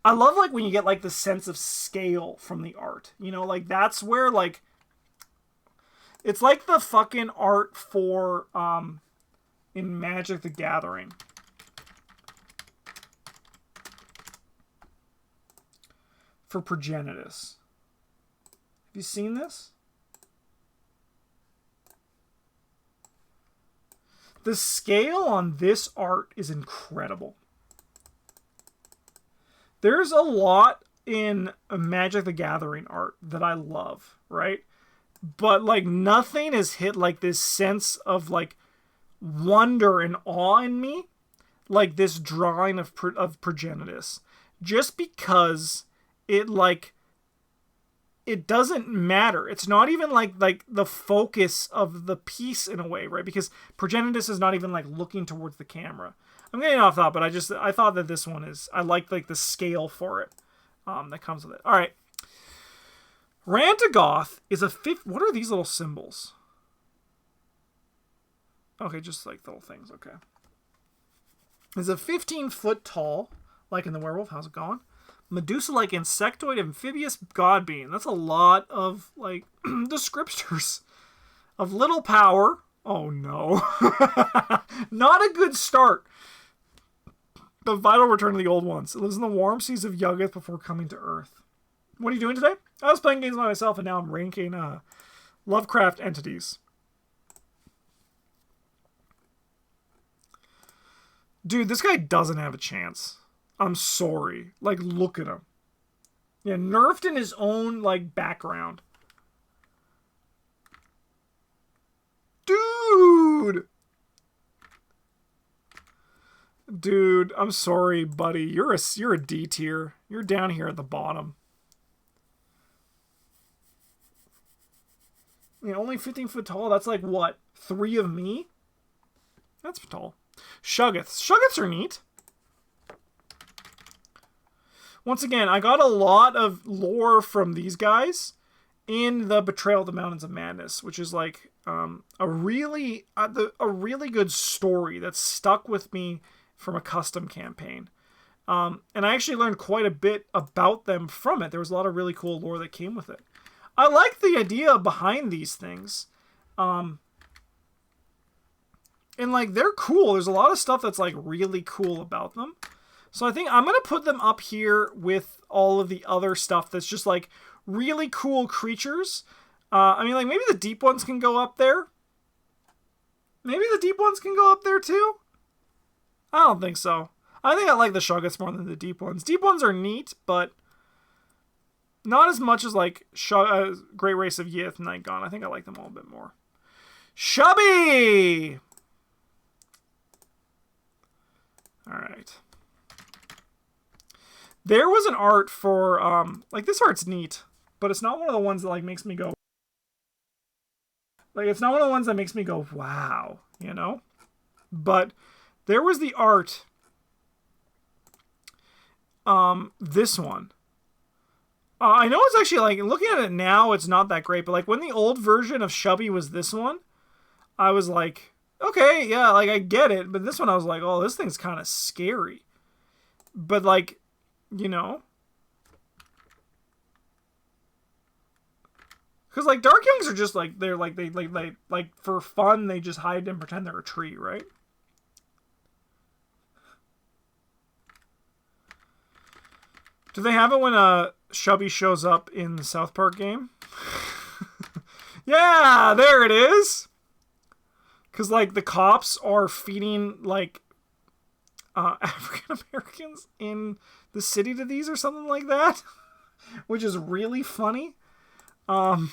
I love like when you get like the sense of scale from the art. You know, like that's where like it's like the fucking art for in Magic the Gathering. For Progenitus. Have you seen this? The scale on this art is incredible. There's a lot in Magic the Gathering art that I love, right? But like nothing has hit like this sense of like wonder and awe in me like this drawing of Progenitus. Just because it like it doesn't matter. It's not even like the focus of the piece in a way, right? Because Progenitus is not even like looking towards the camera. I'm getting off thought, but I thought that this one is, I like the scale for it that comes with it. All right. Ran to Goth is a what are these little symbols? Okay, just like little things. Okay. Is a 15-foot tall, like in the werewolf. How's it going? Medusa-like insectoid amphibious god being. That's a lot of like descriptors of little power. Oh no. Not a good start. The vital return to the old ones. It lives in the warm seas of Yuggoth before coming to Earth. What are you doing today? I was playing games by myself and now I'm ranking Lovecraft entities. Dude, this guy doesn't have a chance. I'm sorry. Like, look at him. Yeah, nerfed in his own, like, background. Dude! Dude, I'm sorry, buddy. You're a D tier. You're down here at the bottom. Yeah, only 15 foot tall. That's like, what? 3 of me? That's tall. Shugits. Shugits are neat. Once again, I got a lot of lore from these guys in the Betrayal of the Mountains of Madness, which is like a really good story that stuck with me from a custom campaign. And I actually learned quite a bit about them from it. There was a lot of really cool lore that came with it. I like the idea behind these things. And like, they're cool. There's a lot of stuff that's like really cool about them. So I think I'm going to put them up here with all of the other stuff that's just like really cool creatures. I mean, like maybe the deep ones can go up there. Maybe the deep ones can go up there too. I don't think so. I think I like the Shugits more than the deep ones. Deep ones are neat, but Not as much as like Great Race of Yith, Dagon. I think I like them all a bit more. Chubby! Alright. There was an art for, like, this art's neat, but it's not one of the ones that, like, makes me go, like, it's not one of the ones that makes me go, wow, you know? But there was the art, this one. I know it's actually, like, looking at it now, it's not that great, but, like, when the old version of Chubby was this one, I was like, okay, yeah, like, I get it, but this one I was like, oh, this thing's kind of scary. But, like, you know? Because, like, Dark Youngs are just, like, they're, like, they for fun, they just hide and pretend they're a tree, right? Do they have it when, Chubby shows up in the South Park game? Yeah, there it is! Because, like, the cops are feeding, like, African Americans in the city to these or something like that, which is really funny. I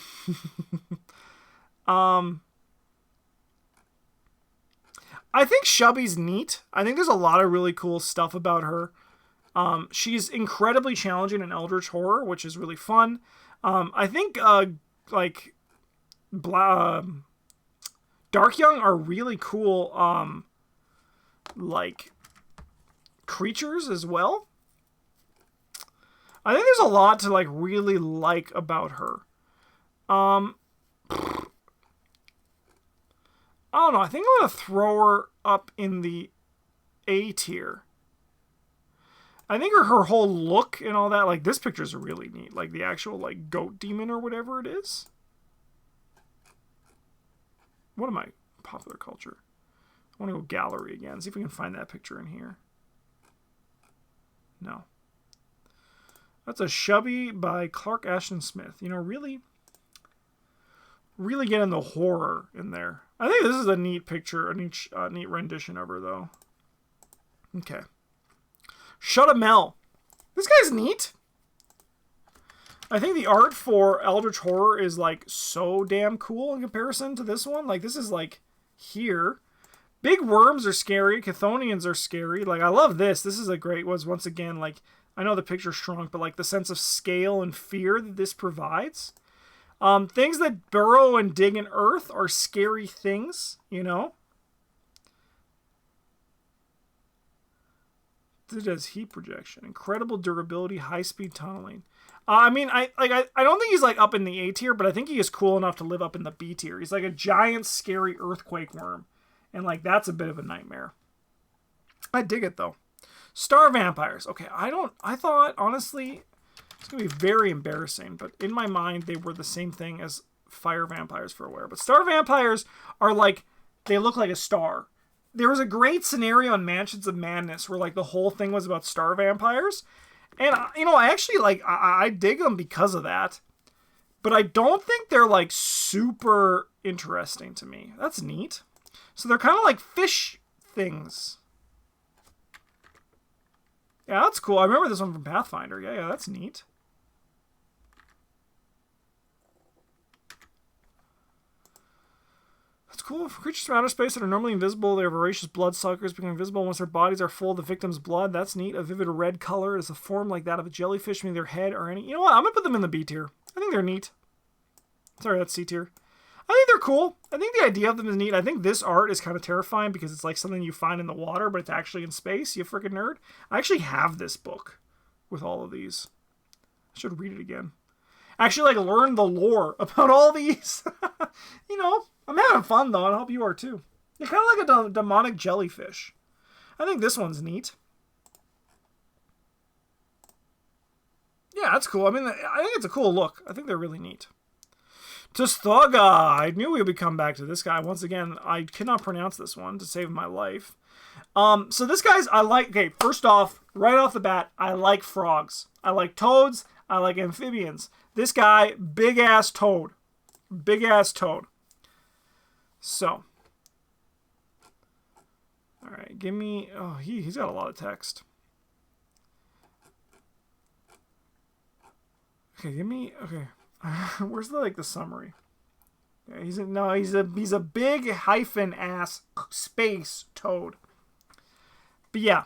think Chubby's neat. I think there's a lot of really cool stuff about her. She's incredibly challenging in Eldritch Horror, which is really fun. I think like Dark Young are really cool. Like creatures as well. I think there's a lot to like really like about her. I don't know. I think I'm gonna throw her up in the A tier. I think her whole look and all that, like this picture's really neat. Like the actual like goat demon or whatever it is. What am I? Popular culture. I want to go gallery again. See if we can find that picture in here. No. That's a Chubby by Clark Ashton Smith. You know, really getting the horror in there. I think this is a neat picture, a neat rendition of her, though. Okay. Shudamel. This guy's neat. I think the art for Eldritch Horror is, like, so damn cool in comparison to this one. Like, this is, like, here. Big worms are scary. Chthonians are scary. Like, I love this. This is a great one. Once again, like, I know the picture shrunk, but, like, the sense of scale and fear that this provides. Things that burrow and dig in earth are scary things, you know? It does heat projection, incredible durability, high-speed tunneling. I mean, I don't think he's like up in the A tier, but I think he is cool enough to live up in the B tier. He's like a giant, scary earthquake worm, and like that's a bit of a nightmare. I dig it though. Star vampires. Okay, I thought honestly it's gonna be very embarrassing, but in my mind they were the same thing as fire vampires for a while. But star vampires are like they look like a star. There was a great scenario in Mansions of Madness where, like, the whole thing was about star vampires. And, you know, I actually, like, I dig them because of that. But I don't think they're, like, super interesting to me. That's neat. So they're kind of like fish things. Yeah, that's cool. I remember this one from Pathfinder. Yeah, that's neat. Cool. For creatures from outer space that are normally invisible, they are voracious bloodsuckers, becoming invisible once their bodies are full of the victim's blood. That's neat. A vivid red color is a form like that of a jellyfish, meaning their head or any... You know what? I'm going to put them in the B tier. I think they're neat. Sorry, that's C tier. I think they're cool. I think the idea of them is neat. I think this art is kind of terrifying because it's like something you find in the water, but it's actually in space, you freaking nerd. I actually have this book with all of these. I should read it again. Actually, like, learn the lore about all these. You know, I'm having fun, though, and I hope you are, too. You're kind of like a demonic jellyfish. I think this one's neat. Yeah, that's cool. I mean, I think it's a cool look. I think they're really neat. Kathoga. I knew we would come back to this guy. Once again, I cannot pronounce this one to save my life. So this guy's, I like, okay, first off, right off the bat, I like frogs. I like toads. I like amphibians. This guy, big-ass toad. Big-ass toad. So. Alright, give me... Oh, he's got a lot of text. Okay, give me... Okay. Where's the summary? Yeah, he's a big hyphen ass space toad. But yeah.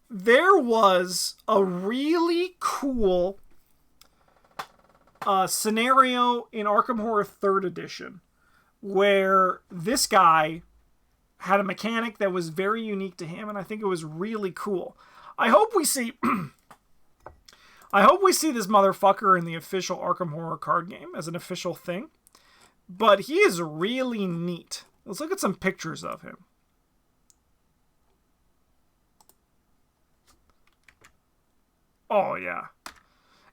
There was a really cool scenario in Arkham Horror 3rd Edition where this guy had a mechanic that was very unique to him, and I think it was really cool. I hope we see this motherfucker in the official Arkham Horror card game as an official thing. But he is really neat. Let's look at some pictures of him. Oh, yeah.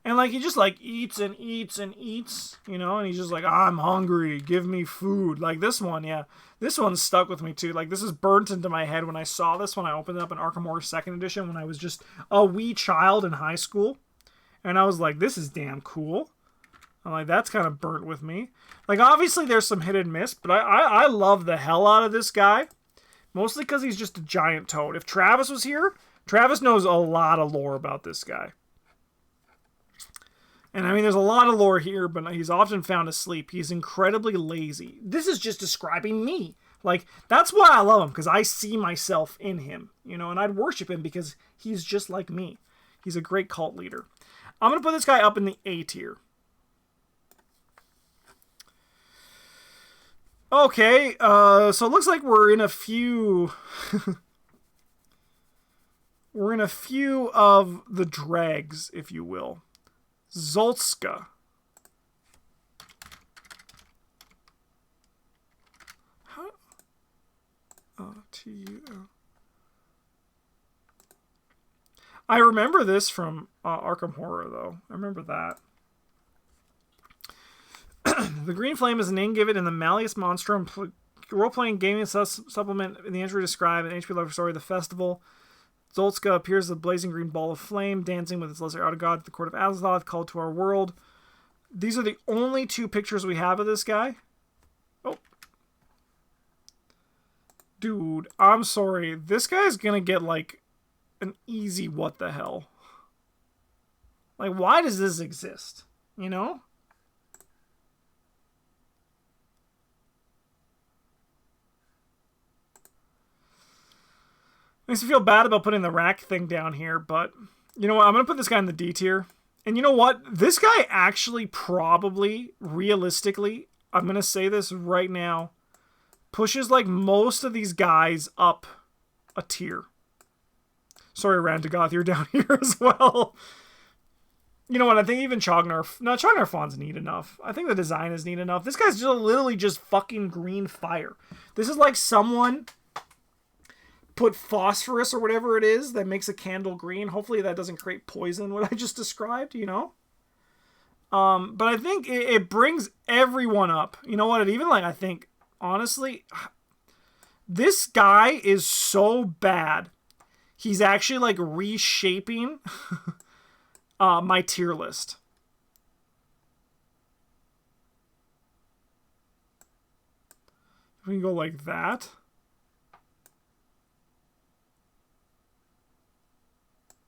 And, like, he just, like, eats and eats and eats, you know? And he's just like, I'm hungry. Give me food. Like, this one, yeah. This one stuck with me, too. Like, this is burnt into my head when I saw this when I opened it up in Arkham Horror 2nd Edition when I was just a wee child in high school. And I was like, this is damn cool. I'm like, that's kind of burnt with me. Like, obviously, there's some hit and miss, but I love the hell out of this guy. Mostly because he's just a giant toad. If Travis was here, Travis knows a lot of lore about this guy. And I mean, there's a lot of lore here, but he's often found asleep. He's incredibly lazy. This is just describing me. Like, that's why I love him, because I see myself in him, you know, and I'd worship him because he's just like me. He's a great cult leader. I'm going to put this guy up in the A tier. Okay, so it looks like we're in a few... we're in a few of the dregs, if you will. Zolska. How? T-U-L. I remember this from Arkham Horror, though. I remember that. The Green Flame is a name given in the Malleus Monstrum role-playing gaming supplement in the entry described in HP Lover Story, The Festival. Zolska appears as a blazing green ball of flame, dancing with its lesser outer god at the court of Abhoth, called to our world. These are the only two pictures we have of this guy. Oh. Dude, I'm sorry. This guy's gonna get, like, an easy what the hell. Like, why does this exist? You know? Makes me feel bad about putting the rack thing down here, but you know what? I'm going to put this guy in the D tier. And you know what? This guy actually probably, realistically, I'm going to say this right now, pushes like most of these guys up a tier. Sorry, Randagoth, you're down here as well. You know what? I think even Chagnar... No, Chagnar Fawn's neat enough. I think the design is neat enough. This guy's just literally just fucking green fire. This is like someone... put phosphorus or whatever it is that makes a candle green. Hopefully that doesn't create poison, what I just described, you know? But I think it brings everyone up. You know what? I think, honestly, this guy is so bad. He's actually, like, reshaping my tier list. We can go like that.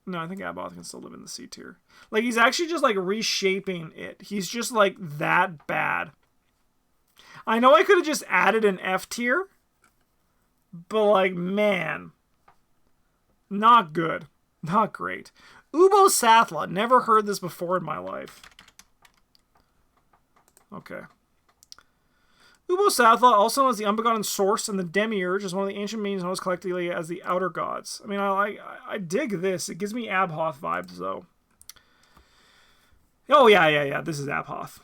No, I think Abhoth can still live in the C tier. Like, he's actually just, like, reshaping it. He's just, like, that bad. I know I could have just added an F tier. But, like, man. Not good. Not great. Ubo Sathla. Never heard this before in my life. Okay. Ubo Sathla, also known as the Unbegotten Source and the Demiurge, is one of the ancient beings known collectively as the Outer Gods. I mean, I dig this. It gives me Abhoth vibes, though. Oh, yeah. This is Abhoth.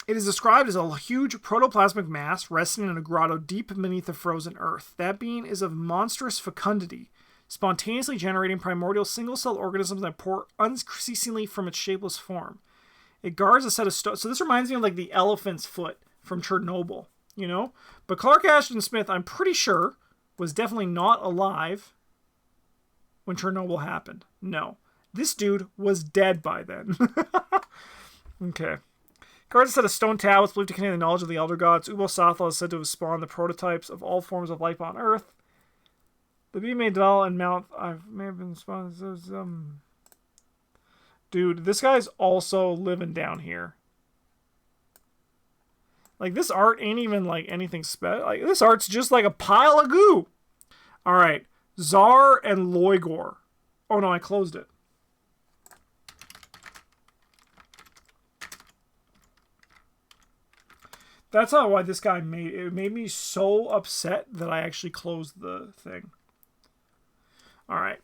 It is described as a huge protoplasmic mass resting in a grotto deep beneath the frozen earth. That being is of monstrous fecundity, spontaneously generating primordial single-celled organisms that pour unceasingly from its shapeless form. It guards a set of stones. So this reminds me of, like, the elephant's foot from Chernobyl, you know? But Clark Ashton Smith, I'm pretty sure, was definitely not alive when Chernobyl happened. No. This dude was dead by then. Okay. Guards a set of stone tablets believed to contain the knowledge of the Elder Gods. Ubo Sathla is said to have spawned the prototypes of all forms of life on Earth. The being may dwell in Mount... I may have been spawned... Dude, this guy's also living down here. Like, this art ain't even, like, anything special. Like, this art's just like a pile of goo. Alright. Tsar and Loigor. Oh, no, I closed it. That's not why this guy made... It made me so upset that I actually closed the thing. Alright.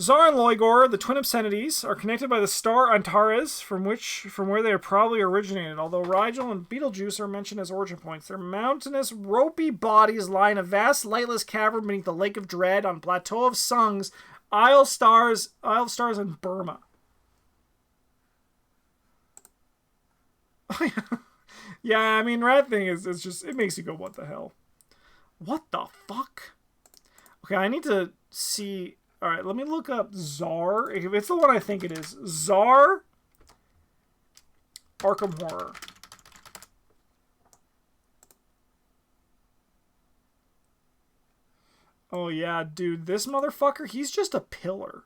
Tsar and Loigor, the twin obscenities, are connected by the star Antares, from where they are probably originated, although Rigel and Betelgeuse are mentioned as origin points. Their mountainous, ropey bodies lie in a vast, lightless cavern beneath the Lake of Dread on Plateau of Sungs, Isle of Stars, and Burma. Yeah, I mean, Rat Thing is just, it makes you go, what the hell? What the fuck? Okay, I need to see... Alright, let me look up Tsar. If it's the one I think it is. Tsar Arkham Horror. Oh yeah, dude, this motherfucker, he's just a pillar.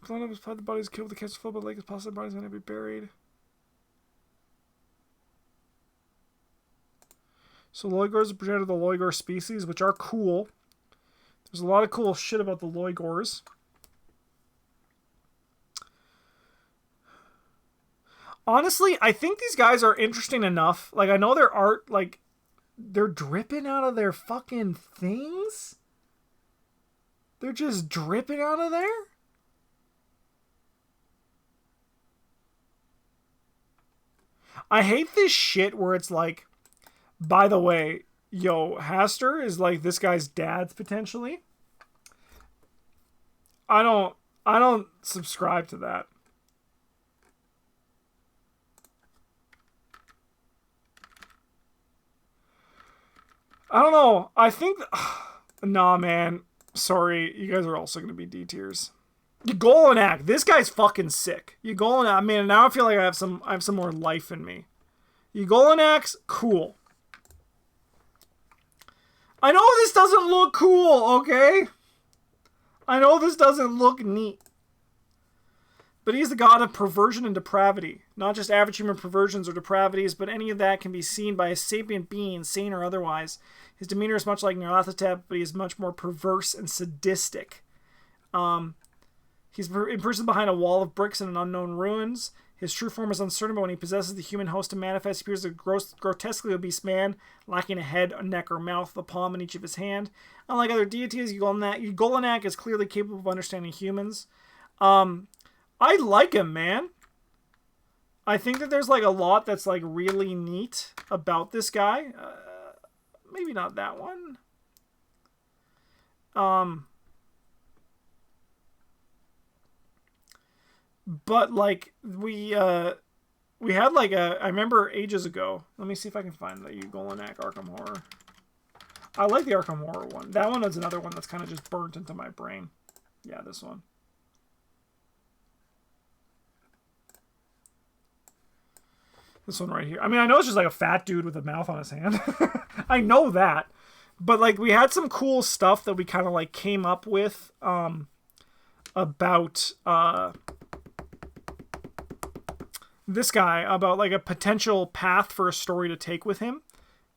Planet was the bodies killed with the catch flow, but the lake is possible the bodies going to be buried. So Loigors are presented the Loigor species, which are cool. There's a lot of cool shit about the Loigors. Honestly, I think these guys are interesting enough. Like, I know their art, like, they're dripping out of their fucking things. They're just dripping out of there. I hate this shit where it's like, by the way, yo, Haster is like this guy's dad's potentially. I don't subscribe to that. I don't know. I think... Nah, man. Sorry. You guys are also going to be D tiers. Ugolinak. This guy's fucking sick. Ugolinak. I mean, now I feel like I have some more life in me. Ugolinak's cool. I know this doesn't look cool, okay? I know this doesn't look neat. But he's the god of perversion and depravity. Not just average human perversions or depravities, but any of that can be seen by a sapient being, sane or otherwise. His demeanor is much like Nyarlathotep, but he is much more perverse and sadistic. He's imprisoned behind a wall of bricks in an unknown ruins. His true form is uncertain, but when he possesses the human host to manifest, he appears as a grotesquely obese man, lacking a head, a neck, or mouth, a palm in each of his hand. Unlike other deities, Ugolinak is clearly capable of understanding humans. I like him, man. I think that there's like a lot that's like really neat about this guy. Maybe not that one. But like we had like I remember ages ago. Let me see if I can find the Ugolinak Arkham Horror. I like the Arkham Horror one. That one is another one that's kind of just burnt into my brain. Yeah, this one. This one right here. I mean, I know it's just like a fat dude with a mouth on his hand. I know that. But like we had some cool stuff that we kind of like came up with about this guy, about like a potential path for a story to take with him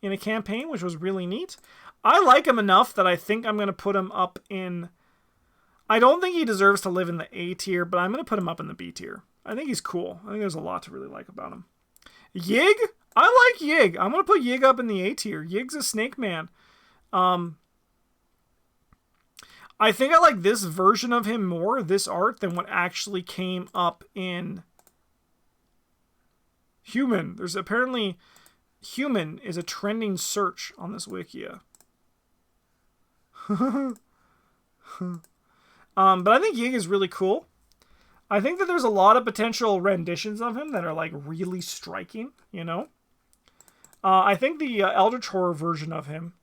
in a campaign, which was really neat. I like him enough that I think I'm going to put him up in... I don't think he deserves to live in the A tier, but I'm going to put him up in the B tier. I think he's cool. I think there's a lot to really like about him. Yig? I like Yig. I'm going to put Yig up in the A tier. Yig's a snake man. I think I like this version of him more, this art, than what actually came up in Human. There's apparently... Human is a trending search on this wikia. But I think Yig is really cool. I think that there's a lot of potential renditions of him that are like really striking, you know? I think the Eldritch Horror version of him...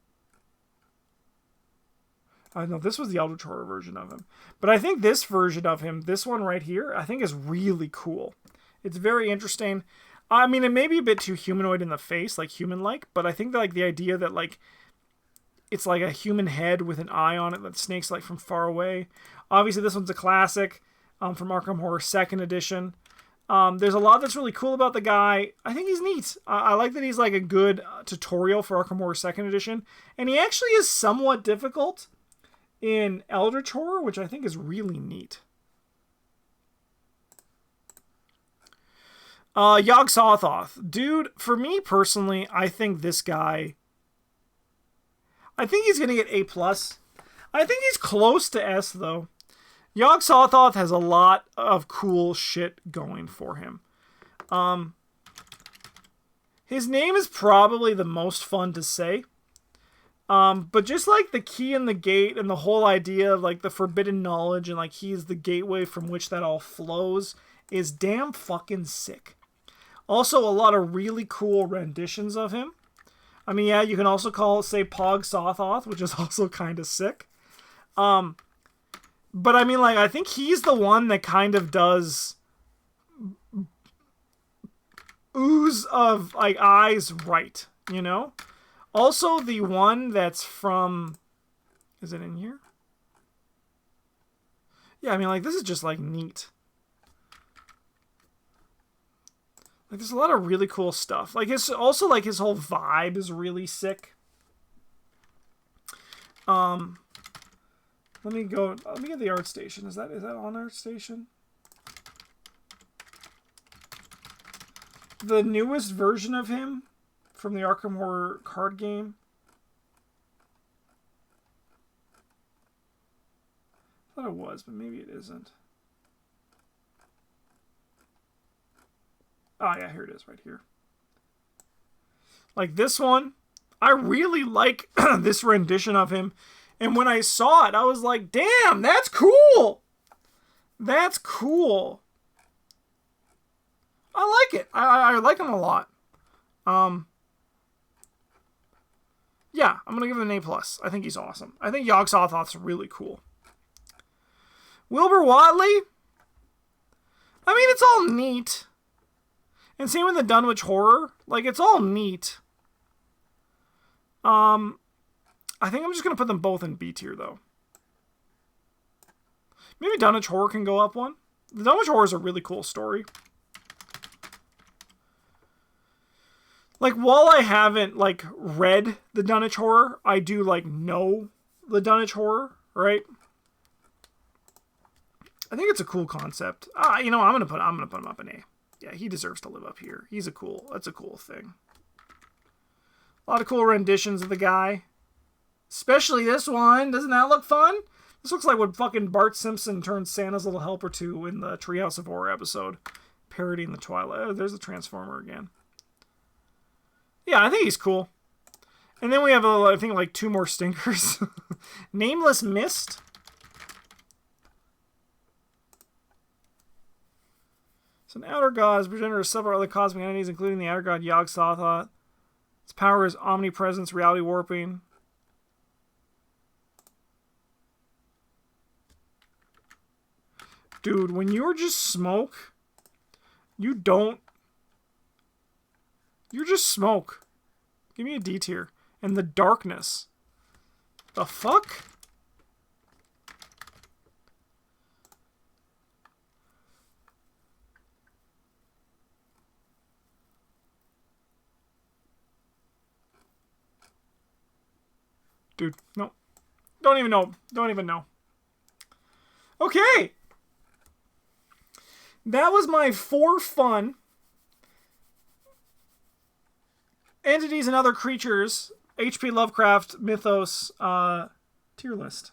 I know this was the Eldritch Horror version of him. But I think this version of him, this one right here, I think is really cool. It's very interesting. I mean, it may be a bit too humanoid in the face, like human-like, but I think that, like, the idea that, like, it's like a human head with an eye on it that snakes, like, from far away. Obviously, this one's a classic from Arkham Horror 2nd Edition. There's a lot that's really cool about the guy. I think he's neat. I like that he's, like, a good tutorial for Arkham Horror 2nd Edition. And he actually is somewhat difficult in Eldritch Horror, which I think is really neat. Yog-Sothoth. Dude, for me personally, I think this guy... I think he's going to get A+. I think he's close to S, though. Yog-Sothoth has a lot of cool shit going for him. His name is probably the most fun to say. But just like the key in the gate and the whole idea of like the forbidden knowledge and like he's the gateway from which that all flows is damn fucking sick. Also, a lot of really cool renditions of him. I mean, yeah, you can also say Pog Sothoth, which is also kind of sick. But I mean, like, I think he's the one that kind of does ooze of like eyes right, you know? Also, the one that's from... Is it in here? Yeah, I mean, like, this is just, like, neat. Like, there's a lot of really cool stuff. Like, his whole vibe is really sick. Let me get the art station. Is that on art station? The newest version of him from the Arkham Horror card game. I thought it was, but maybe it isn't. Oh yeah, here it is right here. Like this one, I really like this rendition of him. And when I saw it, I was like, damn, that's cool. That's cool. I like it. I like him a lot. Yeah, I'm going to give him an A+. I think he's awesome. I think Yog-Sothoth's really cool. Wilbur Watley? I mean, it's all neat. And same with the Dunwich Horror. Like, it's all neat. I think I'm just going to put them both in B tier, though. Maybe Dunwich Horror can go up one. The Dunwich Horror is a really cool story. Like, while I haven't, like, read the Dunwich Horror, I do, like, know the Dunwich Horror, right? I think it's a cool concept. You know, I'm gonna put him up in A. Yeah, he deserves to live up here. That's a cool thing. A lot of cool renditions of the guy. Especially this one. Doesn't that look fun? This looks like what fucking Bart Simpson turned Santa's Little Helper to in the Treehouse of Horror episode. Parodying the Twilight. Oh, there's the Transformer again. Yeah, I think he's cool. And then we have, I think, like 2 more stinkers. Nameless Mist. So an outer god is progenitor of several other cosmic entities, including the outer god Yog-Sothoth. Its power is omnipresence, reality warping. Dude, when you're just smoke, you're just smoke. Give me a D tier. And the darkness. The fuck? Dude, no. Don't even know. Don't even know. Okay. That was my 4 fun entities and other creatures, H.P. Lovecraft mythos tier list.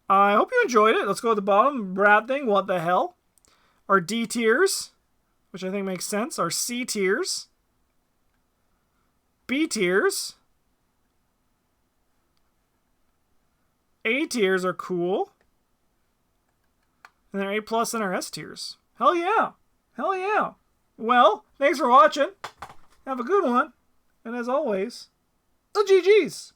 I hope you enjoyed it. Let's go at the bottom. Brad thing, what the hell? Our D tiers, which I think makes sense. Our C tiers. B tiers. A tiers are cool. And then A+ and our S tiers. Hell yeah. Hell yeah. Well, thanks for watching. Have a good one. And as always, the GGs.